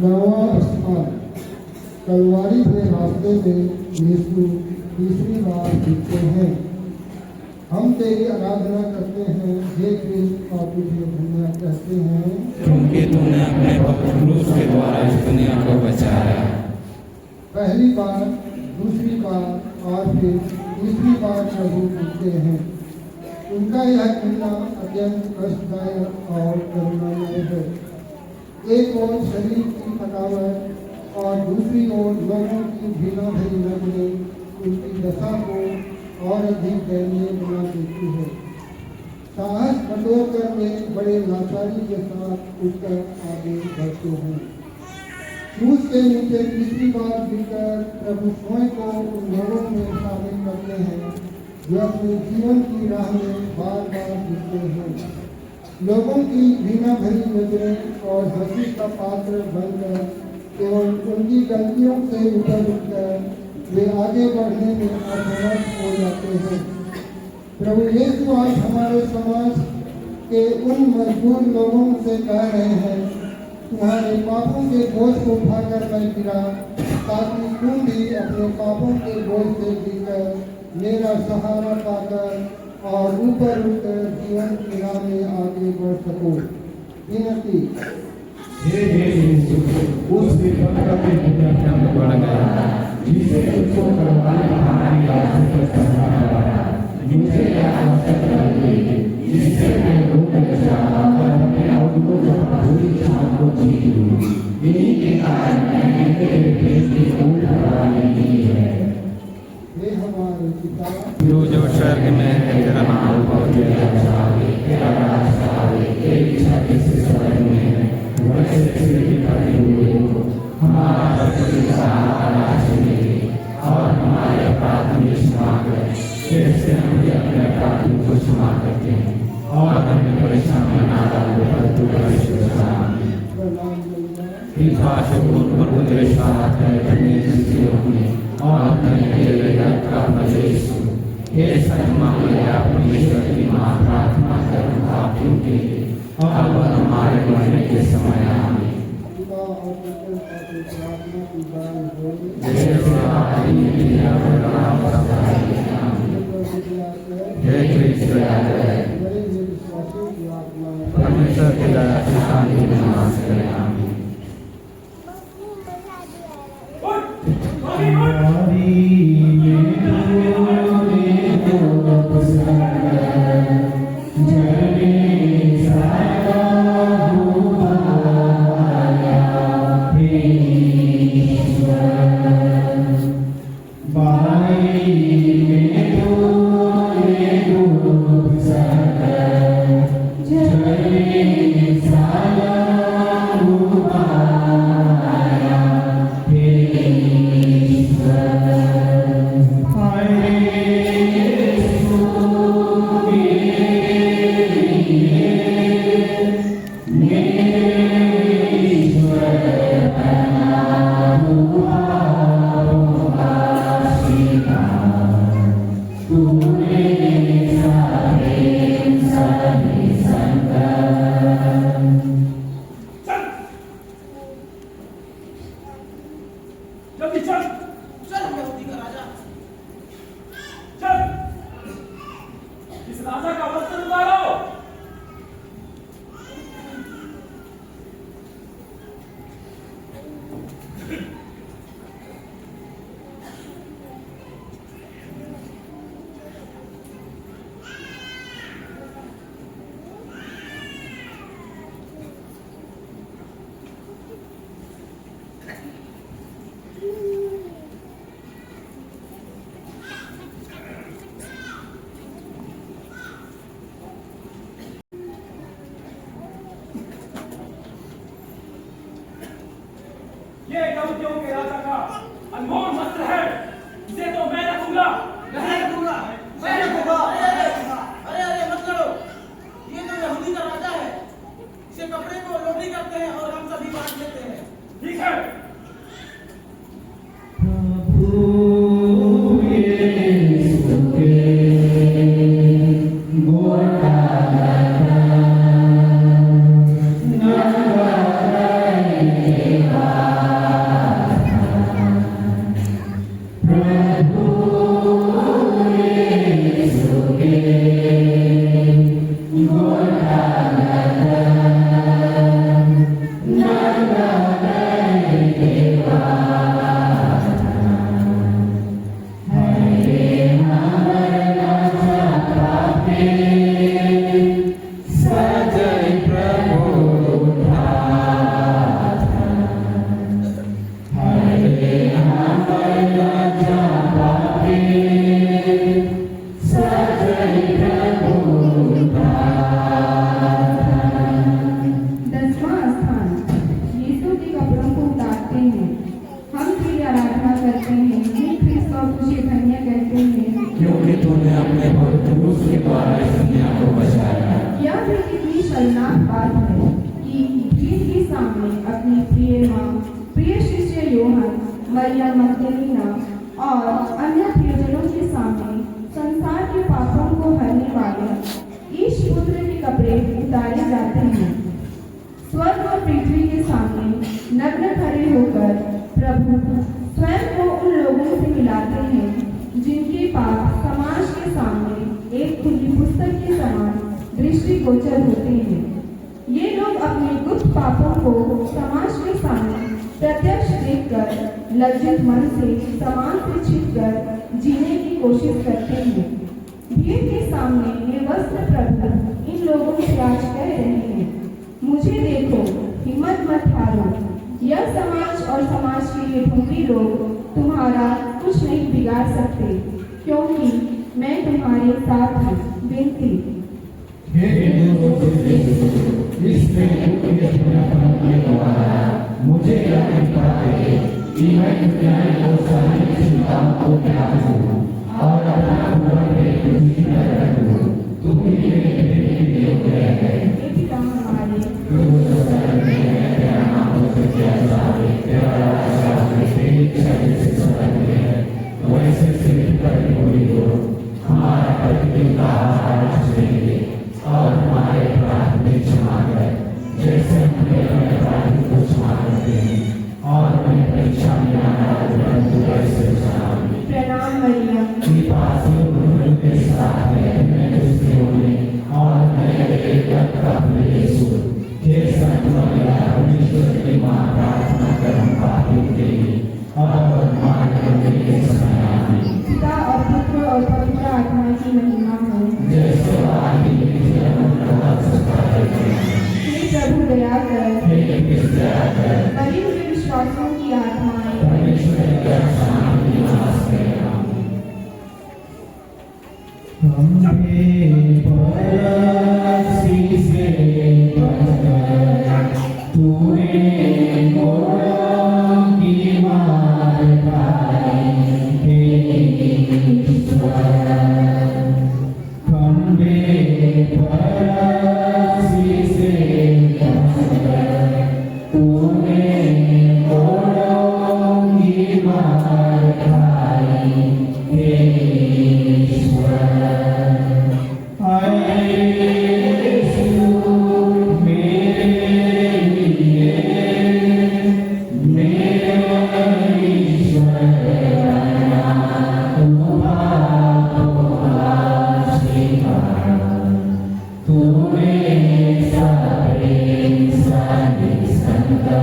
नवा स्थान कलवारी के रास्ते में यीशु तीसरी बार दिखते हैं। हम तेरी आराधना करते हैं, हे कृष्ण, और तुझे धन्यवाद कहते हैं क्योंकि तूने अपने पवित्र क्रूस के द्वारा इस दुनिया को बचाया। पहली बार, दूसरी बार और फिर तीसरी बार प्रभु दिखते हैं। उनका यह मिलना अत्यंत कष्टदायक और करुणामय है। एक ओर शरीर की थकावट और दूसरी ओर लोगों की भीना भरी नजरें उनकी दशा को और अधिक दयनीय बना देती है। साहस बटोरकर वे बड़े लाचारी के साथ उठकर आगे बढ़ते हैं। क्रूस के नीचे तीसरी बार गिरकर प्रभु स्वयं को उन लोगों में शामिल करते हैं जो अपने जीवन की राह में बार बार गिरते हैं। लोगों की घृणा भरी नजरें और हंसी का पात्र बनकर केवल उनकी गलतियों से ऊपर उठकर वे आगे बढ़ने में असमर्थ हो जाते हैं। प्रभु यीशु आज हमारे समाज के उन मजबूर लोगों से कह रहे हैं, तुम्हारे पापों के बोझ को उठाकर मैं गिरा, ताकि तुम भी अपने पापों के बोझ से गिरकर मेरा सहारा पाकर और ऊपर उठकर जीवन की राह में आगे बढ़ सको। विनती। हे यीशु, उस विपत्ति के दुनिया में बढ़ गया जिसे उसको करवाने हमारी आंखों पर करना पड़ा। मुझे यह आवश्यकता है जिससे मैं रोग बचा और अपने अवगुणों को पूरी शान को जीत लूं। इन्हीं के कारण मैंने तेरे प्रेम की कोई परवाह नहीं है। हे हमारे पिता तू जो स्वर्ग में है, तेरा नाम पवित्र जावे, तेरा राज आवे, तेरी इच्छा जैसे स्वर्ग में है वैसे पृथ्वी पर भी हो। हमारा प्रतिदिन आज मिले और हमारे अपराध में क्षमा कर, जैसे हम भी अपने अपराधियों को क्षमा करते हैं, और हमें परेशान में ना डालो पर तू परमेश्वर आमीन। पिता से पूर्ण पुत्र साथ है अपने जिंदगियों में और अपने जगत का मजेशु हे सन्मानित परमेश्वर की मां प्रार्थना कर पापियों के लिए अब हमारे मरने के समय आमीन। पिता और पुत्र और प्रार्थना की बात होगी। हे कृष्ण बड़े विश्वासियों की आत्मा परमेश्वर की दया से शांति में निवास करे आमीन। जल्दी चल चल यहूदी का राजा चल इस राजा का वस्त्र उतारो। ये यहूदियों के राजा का अनमोल वस्त्र है, इसे तो मैं रखूंगा। नहीं रखूंगा, मैं रखूंगा। अरे अरे मत करो, ये तो यहूदी का राजा है, इसे कपड़े को लोभी करते हैं और हम सभी बांट लेते हैं। ठीक है। हरे हमारे राजा हैं, हे ख्रिस्त और तुझे धन्य कहते हैं, क्योंकि तूने अपने भक्त क्रूस के द्वारा इस दुनिया को बचाया। यह भी कितनी शर्मनाक बात है कि भीड़ के सामने अपनी प्रिय माँ, प्रिय शिष्य यूहन्ना, मरियम मगदलीना और अन्य प्रियजनों के सामने संसार के पापों को हरने वाले ईश पुत्र के कपड़े उतारे जाते हैं। स्वर्ग और पृथ्वी के सामने नग्न खड़े होकर प्रभु स्वयं को उन लोगों से मिलाते हैं जिनके पाप समाज के सामने एक खुली पुस्तक के समान दृष्टिगोचर होते हैं। ये लोग अपने गुप्त पापों को समाज के सामने प्रत्यक्ष देखकर लज्जित मन से समान से छिपकर जीने की कोशिश करते हैं। भीड़ के सामने निर्वस्त्र प्रभु इन लोगों से आज कह रहे हैं, मुझे देखो, हिम्मत मत हारो। यह समाज और समाज के ये ढोंगी लोग तुम्हारा कुछ नहीं बिगाड़ सकते, क्योंकि मैं तुम्हारे साथ हूँ। विनती, हे मुझे यह कृपा दे कि मैं दुनिया को सारी चिंताओं को त्याग दूं और अपना पूरा प्रेम तुझी पर रखूं। तू ही मेरे प्रेम के योग्य है। हे पिता हमारे, तू स्वर्ग में है, तेरा नाम पूजित किया जाए, तेरा राज्य आए, तेरी इच्छा जैसे स्वर्ग में है वैसे पृथ्वी पर भी पूरी हो। हमारा प्रतिदिन का आहार आज देंगे और हमारे अपराध में क्षमा कर जैसे हम अपने अपराधी को क्षमा करते हैं, और हमें परीक्षा में आना परंतु ऐसे बचाओ। प्रणाम मरियम, कृपा से प्रभु के साथ है, मैं तुझसे होने और मैं एक अपने यीशु हे संत मरियम परमेश्वर की मां, प्रार्थना कर हम पापियों के लिए और हमारे मरने के समय आमीन। पिता और पुत्र और पवित्र आत्मा की महिमा हो, जैसे आदि में अनंत सदा रहते हैं। हे प्रभु दया कर, हे कृष्ण दया कर, मरीन के विश्वासियों की आत्माएं परमेश्वर के शांति निवास करें। हमें परसी से बचकर तूने मोरों की मार खाई। हे ईश्वर, हमें परसी से बचकर तूने मोरों की मार खाई। हे ईश्वर, आए यीशु मेरे लिए, मेरे ईश्वर तू पापों का शिकार, तूने सारे सारे संतान।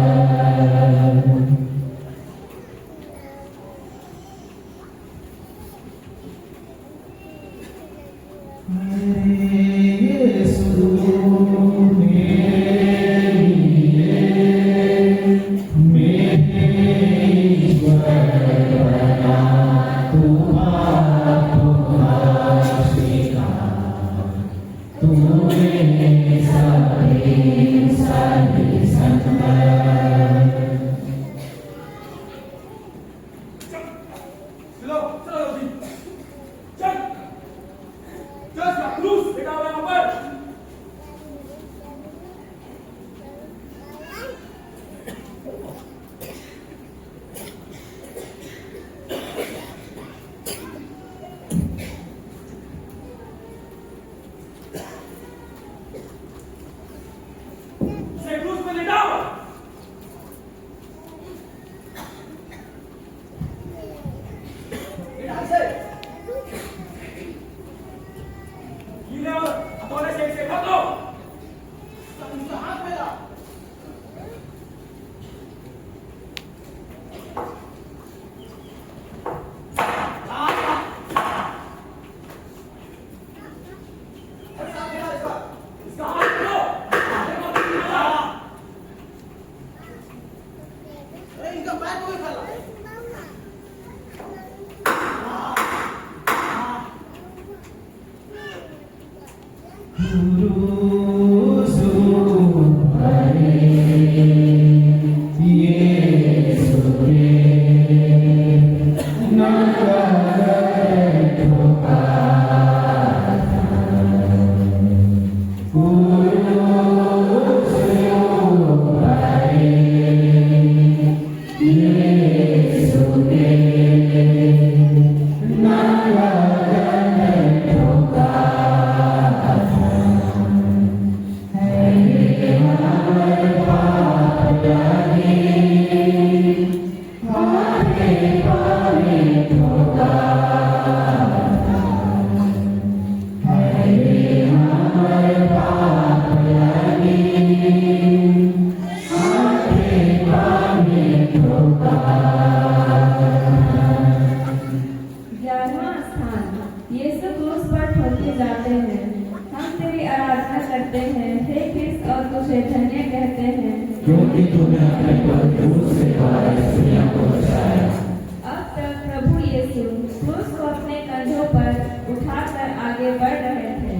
आगे बढ़ रहे थे,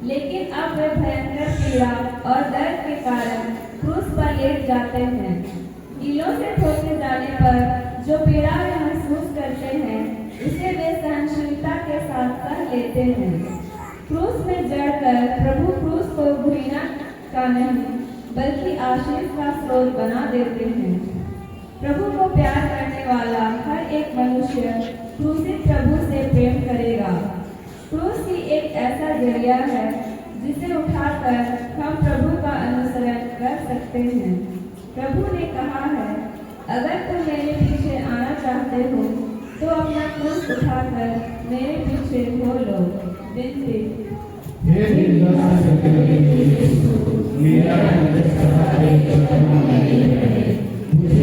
लेकिन अब वे भयंकर पीड़ा और दर्द के कारण क्रूस पर लेट जाते हैं। कीलों से ठोके जाने पर जो पीड़ा वे महसूस करते हैं, उसे वे सहनशीलता के साथ सह लेते हैं। क्रूस में जड़कर प्रभु क्रूस को घृणा का नहीं बल्कि आशीष का स्रोत बना देते हैं। प्रभु को प्यार करने वाला हर एक मनुष्य क्रूसित प्रभु से प्रेम करेगा। क्रूस ही एक ऐसा जरिया है जिसे उठाकर हम प्रभु का अनुसरण कर सकते हैं। प्रभु ने कहा है, अगर तुम मेरे पीछे आना चाहते हो तो अपना क्रूस उठाकर मेरे पीछे हो लो। विनती। मेरा मुझे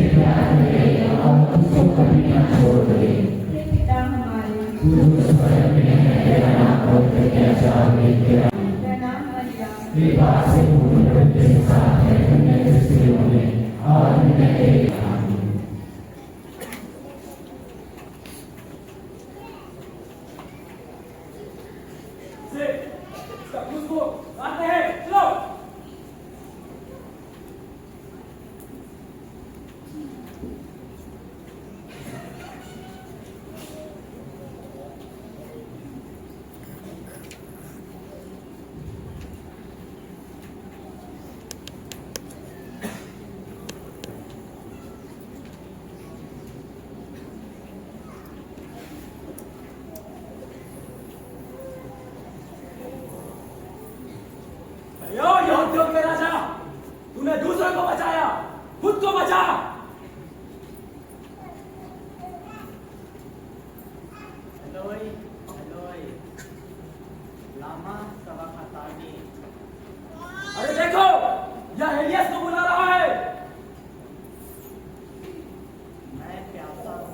प्यार करे और तुझको कभी न छोड़ दे। पिता हमारे तेरा नाम पवित्र किया जाए, तेरा नाम मरिया कृपा से पूर्ण तेरे साथ है, उन्हें स्त्रियों में और उन्हें तेरे यहूदियों के राजा, तूने दूसरों को बचाया, खुद को बचा। एलोई एलोई लामा सबक्तानी। अरे देखो, यह एलियस को बुला रहा है। मैं प्यासा हूँ।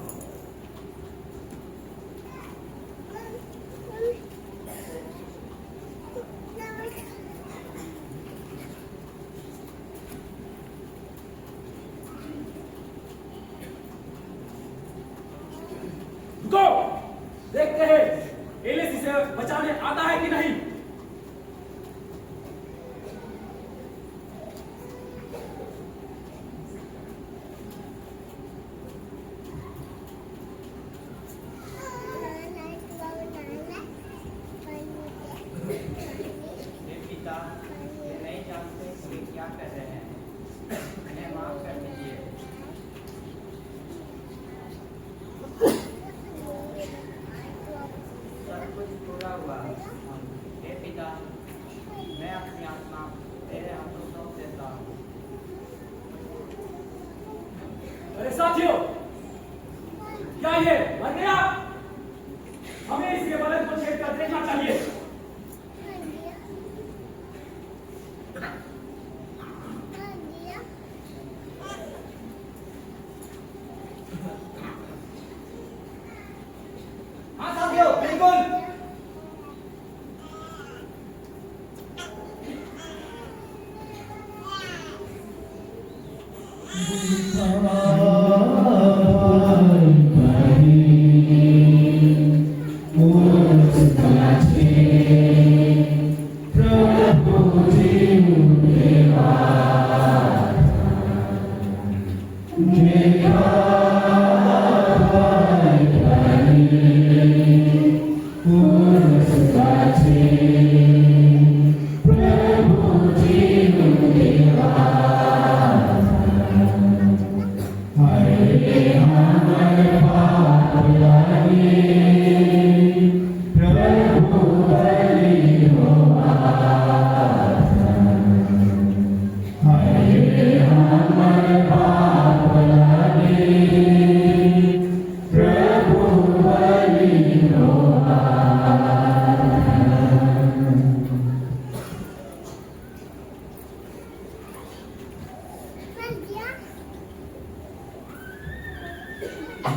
रुको, देखते हैं एलियस इसे बचाने आता है कि नहीं। पिता, ये नहीं जानते वे क्या कर रहे हैं, उन्हें माफ कर दीजिए। सब कुछ पूरा हुआ। हे पिता, मैं अपनी आत्मा तेरे हाथों सौंप देता हूँ। अरे साथियों, क्या ये मर गया? हमें इसके बदन को छेद कर देखना चाहिए। हाँ साथियों, बिल्कुल।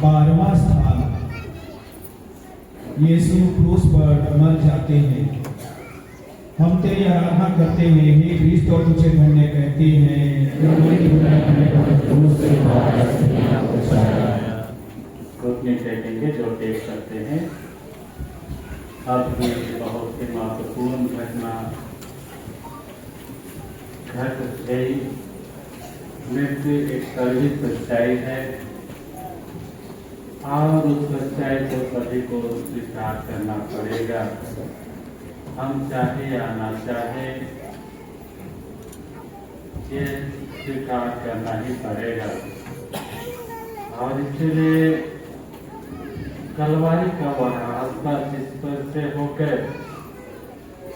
बारहवां स्थान, यीशु क्रूस पर मर जाते हैं। हम तेरी आराधना करते हुए हे क्रिस्त और तुझे धन्य कहते हैं। रुकने देखेंगे जो देख सकते हैं। अब भी बहुत ही महत्वपूर्ण घटना घट गई। मृत्यु एक कड़वी सच्चाई है और उस सच्चाई को सभी को स्वीकार करना पड़ेगा। हम चाहे या ना चाहे ये स्वीकार करना ही पड़ेगा। और इसलिए कलवारी का वह रास्ता जिस पर से होकर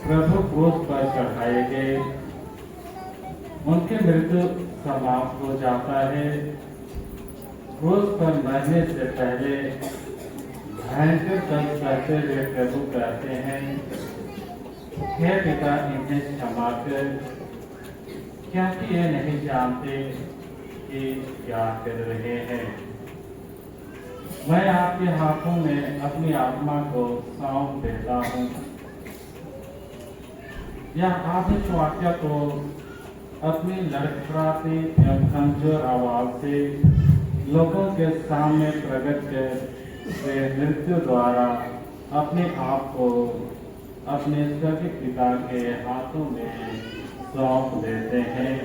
प्रभु क्रूस पर चढ़ाए गए, उनकी मृत्यु समाप्त हो जाता है। क्रूस पर मरने से पहले भयंकर कष्ट करते हुए प्रभु कहते हैं, हे पिता इन्हें क्षमा कर, क्योंकि ये नहीं जानते कि क्या कर रहे हैं। मैं आपके हाथों में अपनी आत्मा को सौंप देता हूँ। यह आदेश वाक्य को अपनी लड़खड़ाती एवं कमजोर आवाज से लोगों के सामने प्रकट कर वे मृत्यु द्वारा अपने आप को अपने स्वर्गीय पिता के हाथों में सौंप देते हैं।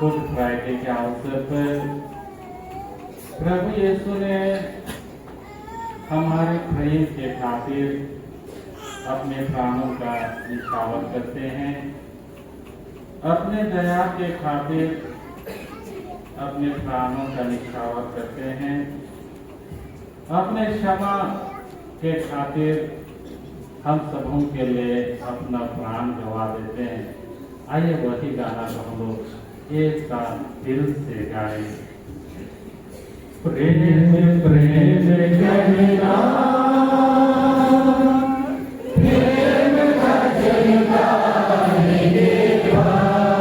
गुड फ्राइडे के अवसर पर प्रभु यीशु ने हमारे प्रेम के खातिर अपने प्राणों का निछावर करते हैं। अपने दया के खातिर अपने प्राणों का निछावर करते हैं। अपने क्षमा के खातिर हम सबों के लिए अपना प्राण गवा देते हैं। आइए वही गाना को हम लोग एक साथ दिल से गाएं। प्रेम प्रेम कहना, प्रेम का जयकार हे भाई।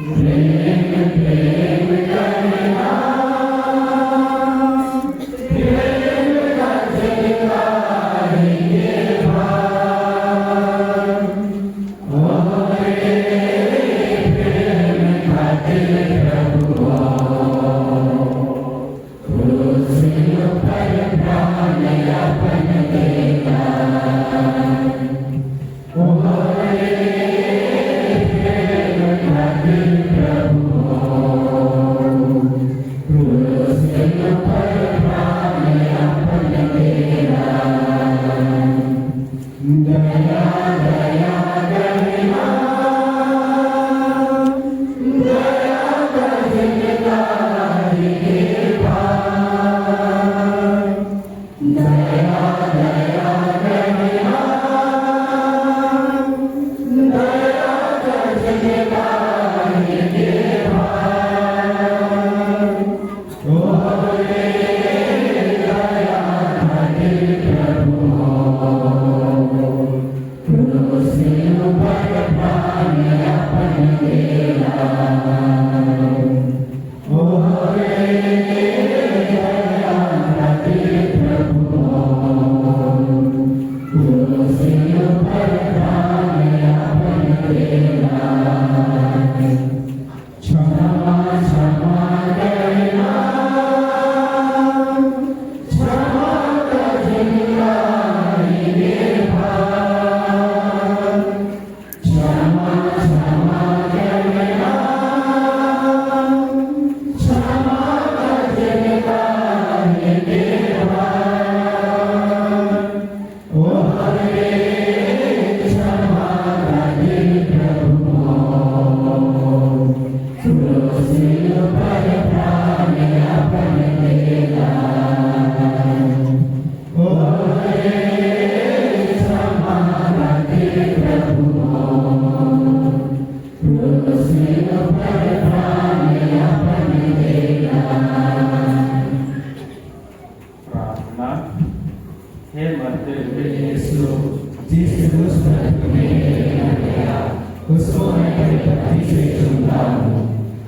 प्रेम प्रेम कहना, प्रेम का जयकार हे भाई। ओ प्रेम का दिल प्रभु उसको मैं परिपत्ति से चुनता हूँ,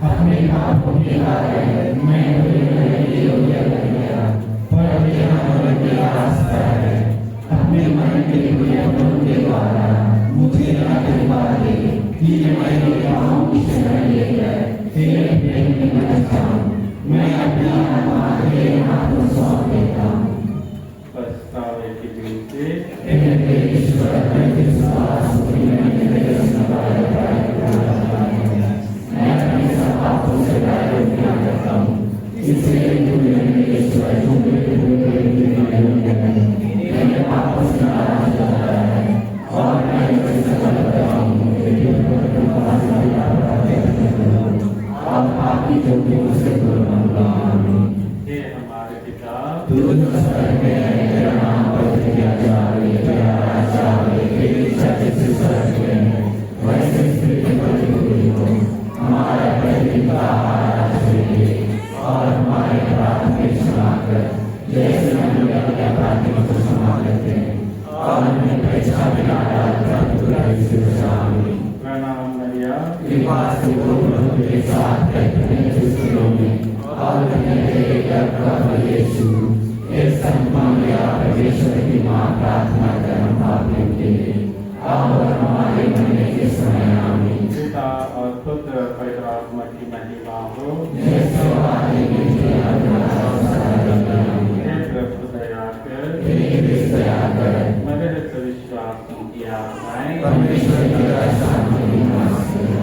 अपने पापों के कारण मैं बड़े योग्य बन गया, पर मेरा मन की आस्था है, अपने मन के गुणों के द्वारा मुझे कृपा दे कि मेरे पापों की शरण लेकर तेरे प्रेम में बचाऊं। मैं अपनी आत्मा तेरे हाथों सौंप देता हूँ। जो स्वर्ग में है तेरा नाम पवित्र किया जाए, तेरा राज्य आवे, तेरी इच्छा जैसे स्वर्ग में है वैसे पृथ्वी पर भी पूरी हो। हमारा प्रतिदिन का आहार आज दे और हमारे अपराध में क्षमा कर जैसे हम लोग अपने अपराधियों को क्षमा करते हैं और हमें परीक्षा में ना डाल परंतु बुराई से बचा। प्रणाम मरिया, कृपा से पूर्ण तेरे साथ रहते स्त्रियों में और तेरे गर्भ का फल यीशु हे संत मरिया परमेश्वर की मां प्रार्थना कर हम पापियों के लिए और हमारे मरने के समय आमीन। पिता और पुत्र और पवित्र आत्मा की महिमा हो। जैसे आदि में जिया हे प्रभु दया कर, दया कर, मगर विश्वास की आत्माएं परमेश्वर की रक्षा में निवास करें।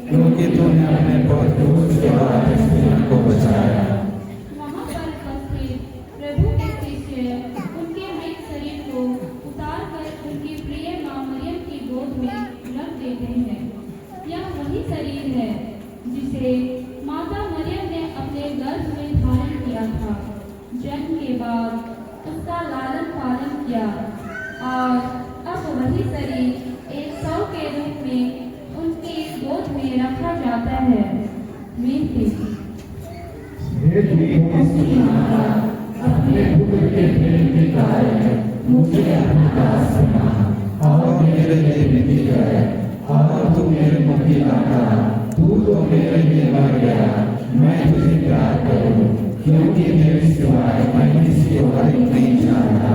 क्योंकि तूने अपने पवित्र दूत के द्वारा स्त्रियों को बचाया। वहाँ पर उपस्थित प्रभु के शिष्य उनके मृत शरीर को उतार कर उनकी प्रिय मां मरियम की गोद में रख देते हैं। यह वही शरीर है जिसे माता मरियम ने अपने गर्भ में धारण किया था। जन्म के बाद उसका लालन पालन किया और अब वही शरीर एक शव के रूप में उनकी गोद में रखा जाता है। अपने पुत्र के प्रेम के कारण मुझे अपना दास बना और मेरे लिए विधि कर और तू मेरे मुक्ति दाता, तू तो मेरे लिए मर गया। मैं तुझे प्यार करूं क्योंकि मेरे सिवाय मैं किसी को अधिक नहीं जानता।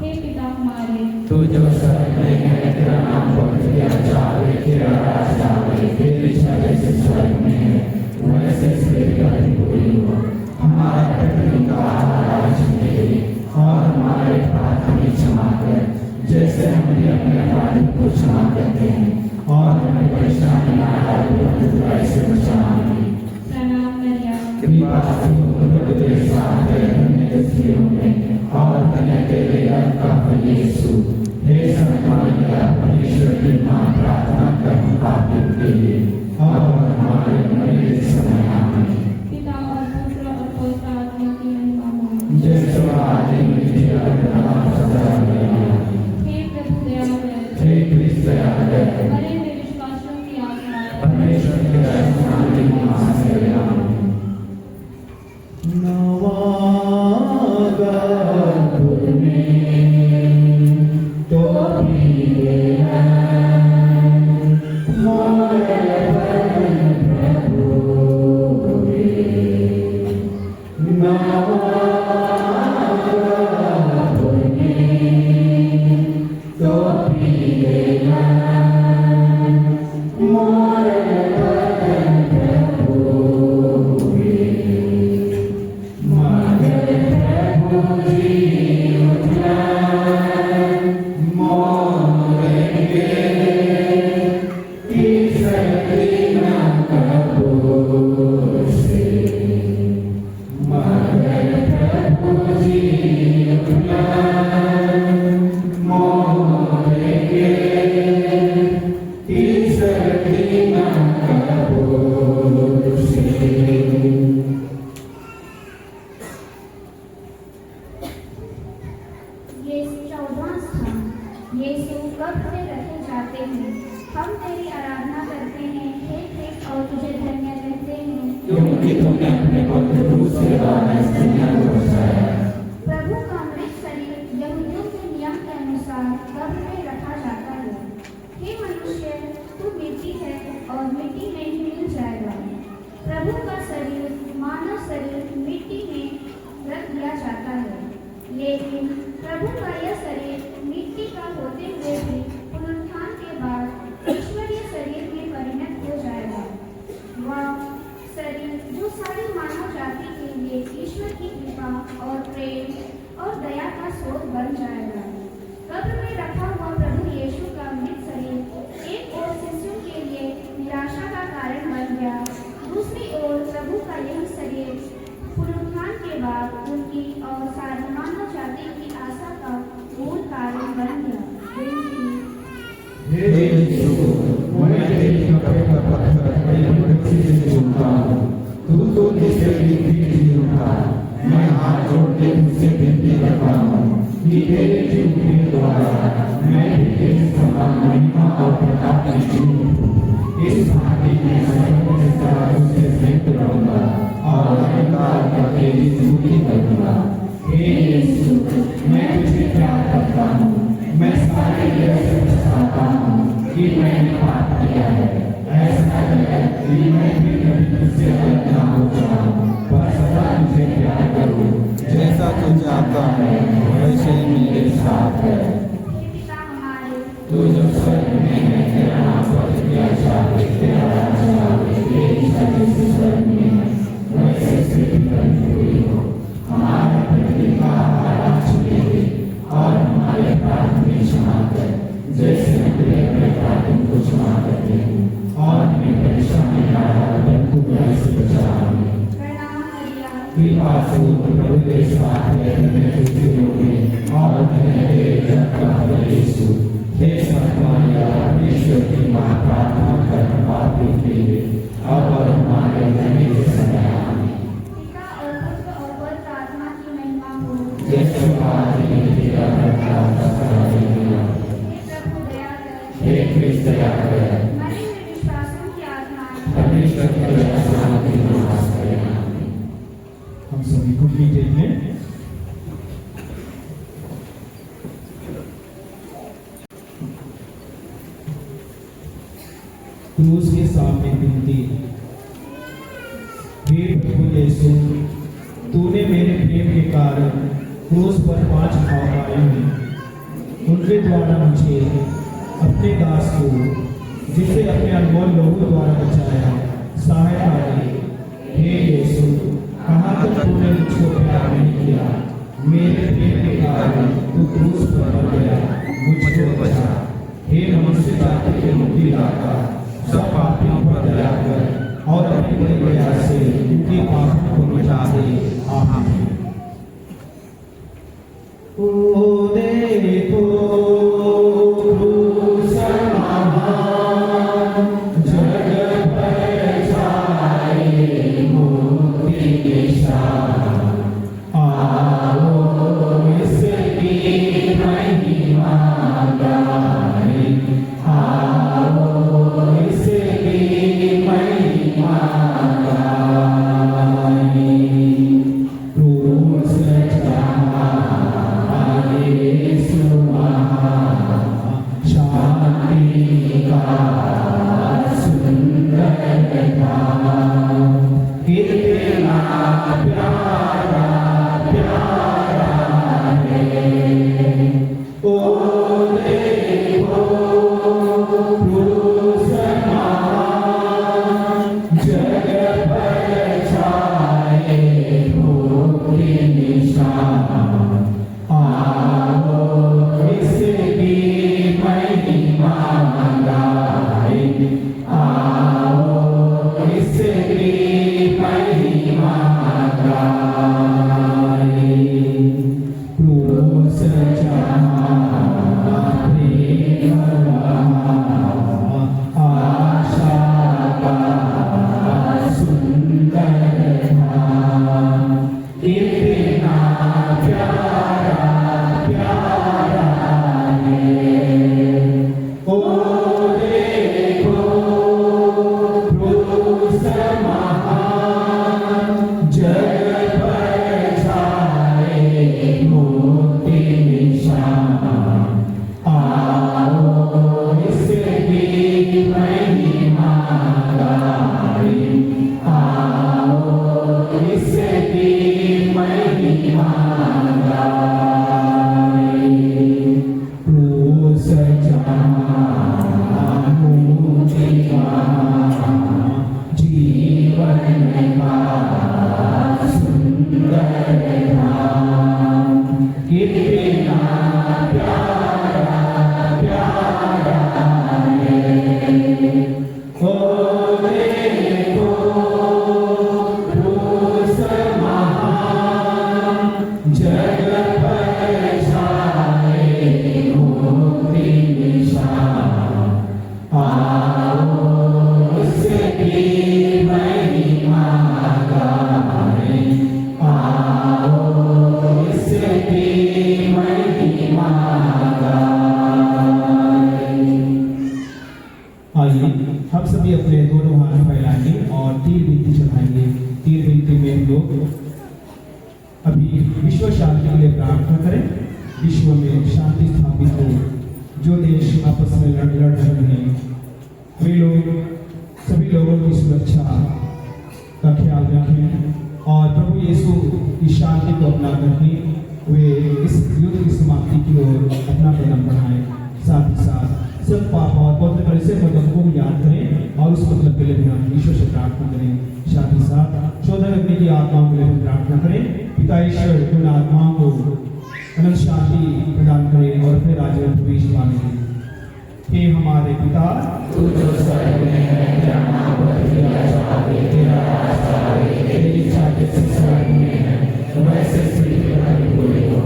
हे पिता हमारे, तू जो स्वर्ग में है तेरा नाम पवित्र किया जाए, तेरा राज्य आवे, तेरी इच्छा जैसे स्वर्ग में है वैसे पृथ्वी पर भी पूरी हो। हमारा प्रतिदिन का आहार आज दे और हमारे अपराध हमें क्षमा कर जैसे हम भी अपने अपराधी को क्षमा करते हैं और हमें परीक्षा में ना डाल परंतु बुराई से बचा। प्रणाम मरिया, कृपा से पूर्ण तेरे साथ रहने स्त्रियों में और तने तेरे गर्भ का फल यीशु हे संत मरिया परमेश्वर की मां प्रार्थना कर हम पापियों के लिए और हमारे मरने के समय आमीन। पिता और पुत्र और पवित्र आत्मा की महिमा हो। जैसे आदि में जिया सदा रहे। हे प्रभु दया कर, हे कृष्ण दया कर, मरे हुए विश्वासियों की आत्मा परमेश्वर की शांति मां से आमीन। नवागा तुमने तो भी हैं। हम तेरी आराधना करते हैं हे कृष्ण और तुझे धन्य कहते हैं, क्योंकि तूने अपने पवित्र क्रूस के द्वारा इस दुनिया को बचाया। प्रभु का मृत शरीर यहूदियों के नियम के अनुसार कब्र में रखा जाता है। हे मनुष्य, तू मिट्टी है और मिट्टी में ही मिल जाएगा। प्रभु का शरीर मानव शरीर मिट्टी में रख दिया जाता है, लेकिन प्रभु का यह शरीर मिट्टी का होते हुए भी पुनरुत्थान के बाद ईश्वरीय शरीर में परिणत हो जाएगा। वह शरीर जो सारी मानव जाति के लिए ईश्वर की कृपा और प्रेम और दया का स्रोत बन जाएगा। कब्र में रखा हुआ प्रभु यीशु का मृत शरीर एक ओर शिष्यों के लिए निराशा का कारण बन गया, दूसरी ओर प्रभु का यह शरीर पुनरुत्थान के बाद उनकी और सारी मानव जाति की आशा का मूल कारण बन गया। हे यीशु, मैं तेरी कब्र का पत्थर बड़ी भक्ति से चूमता हूँ। तू तो मुझसे भी पीठ नहीं उठा। मैं हाथ जोड़ के तुझसे विनती करता हूँ कि तेरे जीव के द्वारा मैं भी तेरे समान महिमा और प्रताप में जीऊं। इस भांति में मैं अपने सहारों से संयुक्त रहूंगा और अहंकार का तेरी स्तुति करूंगा। हे यीशु, मैं तुझे प्यार करता हूँ। मैं सारे दिल से पछताता हूँ कि मैंने पाप किया है। ऐसा है कि मैं भी कभी तुझसे अलग ना हो जाऊं, पर सदा तुझे प्यार करूं। जैसा तू चाहता है वैसे ही मेरे साथ है। पिता हमारे, तू जो स्वर्ग में है, तेरा नाम पवित्र किया जाए, तेरा राज्य आए, तेरी इच्छा जैसे स्वर्ग में है वैसे पृथ्वी पर भी हुई हो। हमारा प्रतिदिन का आहार आज हमें दे और हमारे अपराध हमें क्षमा कर, जैसे हम अपने अपराधियों को क्षमा करते हैं, और हमें परीक्षा में न डाल, परंतु बुराई से बचा हमें। प्रणाम करिया, कृपा पूर्वक प्रभु तेरे साथ है, धन्य तुझे होगे और धन्य तेरे रक्त का फल यीशु। हे सर्वमान्य परमेश्वर की मां, प्रार्थना कर हम पापी के लिए अब और हमारे मरने के समय आमीन। पिता और पुत्र और पवित्र आत्मा की महिमा हो। जैसे पानी में तेरा प्रकाश फैलेगा। हे प्रभु दया कर, हे कृष्ण दया कर। मरे हुए विश्वासों की आत्मा परमेश्वर की दया शांति निवास करे। हम सभी को लीजिए। क्रूस के सामने विनती। हे प्रभु यीशु, तूने मेरे प्रेम के कारण क्रूस पर 5 घाव आए हैं। उनके द्वारा मुझे अपने दास को, जिसे अपने अनमोल लहू द्वारा बचाया, सहायता दे। हे यीशु, कहाँ तक तूने मुझको प्यार नहीं किया। मेरे प्रेम के कारण तू क्रूस पर मर गया, मुझको बचा। हे मनुष्य जाति के मुक्तिदाता, सब पापियों पर दया कर और अपनी बड़ी दया से उनके पापों को मिटा दे। आमीन। ओ देखो क्रूस महान, जग पर छाई मुक्ति की शान। आओ इसकी महिमा गाएं, आओ इसकी महिमा गाएं। क्रूस चढ़ा यीशु महान। आइए हम सभी अपने दोनों हाथ फैलाएंगे और तीर बिनती चढ़ाएंगे। तीर बिनती में हम लोग अभी विश्व शांति के लिए प्रार्थना करें। विश्व में शांति स्थापित हो। जो देश आपस में लड़ रहे हैं वे लोग सभी लोगों की सुरक्षा का ख्याल रखें और प्रभु यीशु की शांति को अपना करके वे इस युद्ध की समाप्ति की ओर अपना कदम बढ़ाएं। साथ ही साथ सब पाप और पवित्र परिचय को याद करें और उस मतलब के लिए भी हम ईश्वर से प्रार्थना करें। साथ ही साथ शोधन अग्नि की आत्माओं के लिए भी प्रार्थना करें। पिता ईश्वर उन आत्माओं को अनंत शांति प्रदान करें और फिर राज्य में प्रवेश पाने। हे हमारे पिता तू जो स्वर्ग में है, तेरा नाम पवित्र किया जाए, तेरा राज आए, तेरी इच्छा जैसे स्वर्ग में है वैसे पृथ्वी पर भी पूरी हो।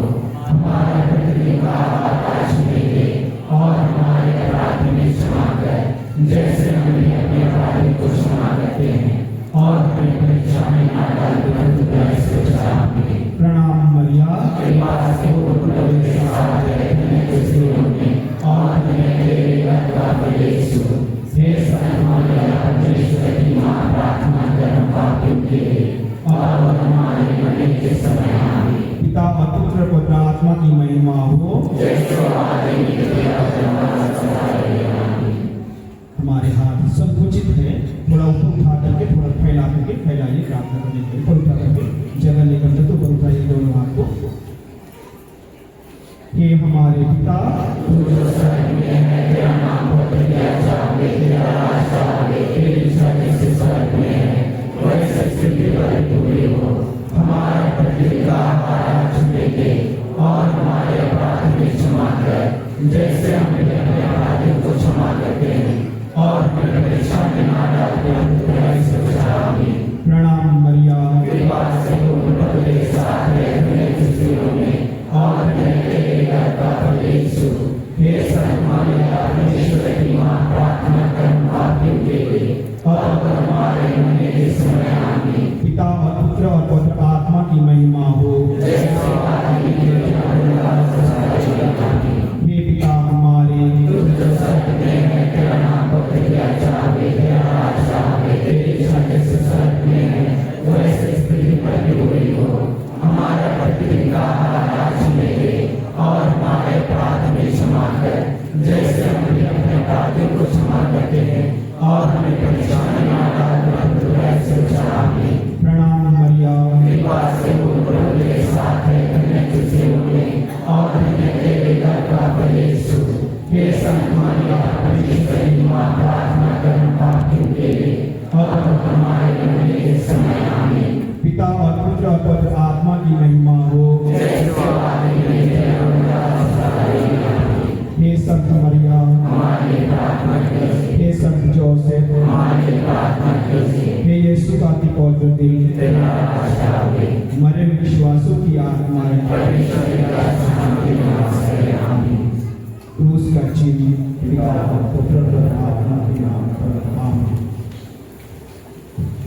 हमारा प्रतिदिन का आहार आज हमें दे और हमारे अपराध में क्षमा कर जैसे हम भी अपने अपराधी को क्षमा करते हैं और हमें परीक्षा में न डाल परंतु बुराई से बचा हमें। प्रणाम मरिया, कृपा से प्रभु के साथ रहने के जीवन में और हमें तेरे गर्भ का फल यीशु। हे संत मरिया परमेश्वर की मां, प्रार्थना कर हम पापियों के लिए और हमारे मरने के समय आमीन। पिता और पुत्र और पवित्र आत्मा की महिमा हो। हमारे हाथ संकुचित है, थोड़ा ऊपर उठा करके थोड़ा फैला करके फैलाइए। प्रार्थना करने के ऊपर उठा करके जगह लेकर तो ऊपर उठाइए दोनों हाथ को। हे हमारे पिता तू जो स्वर्ग में है, तेरा नाम पवित्र किया जाए, तेरा राज आए, तेरी इच्छा जैसे स्वर्ग में है वैसे पृथ्वी पर भी पूरी हो। हमारा प्रतिदिन का आहार आज हमें दे और हमारे अपराध में क्षमा कर जैसे हम भी अपने अपराधियों को क्षमा करते हैं और हमें परीक्षा में न डाल परंतु बुराई से बचा हमें। प्रणाम मरिया, कृपा से प्रभु के साथ रहने के जीवन में और हमें तेरे गर्भ का फल यीशु। हे संत मरिया परमेश्वर की मां, प्रार्थना कर हम पापियों के लिए और हमारे मरने के समय आमीन। पिता और पुत्र और पवित्र आत्मा की महिमा हो। हे पिता हमारे, जो स्वर्ग में है, तेरा नाम पवित्र किया जाए, तेरा राज आए, तेरी इच्छा जैसे स्वर्ग में है वैसे पृथ्वी पर भी पूरी हो। हमारा प्रतिदिन का आहार आज हमें दे और हमारे अपराध में क्षमा कर जैसे हम भी अपने अपराधियों को क्षमा करते हैं और हमें परीक्षा में न डाल परंतु बुराई से बचा हमें। प्रणाम मरिया, कृपा से प्रभु के साथ रहने के जीवन में और हमें तेरे गर्भ का फल यीशु। हे संत मरिया परमेश्वर की मां, प्रार्थना कर हम पापियों के लिए और हमारे मरने के समय आमीन। पिता और पुत्र और पवित्र आत्मा की महिमा हो। हे संत मरिया, हे संत जोसेफ, हे यीशु का अति पवित्र दिल, मरे विश्वासों की आत्माएं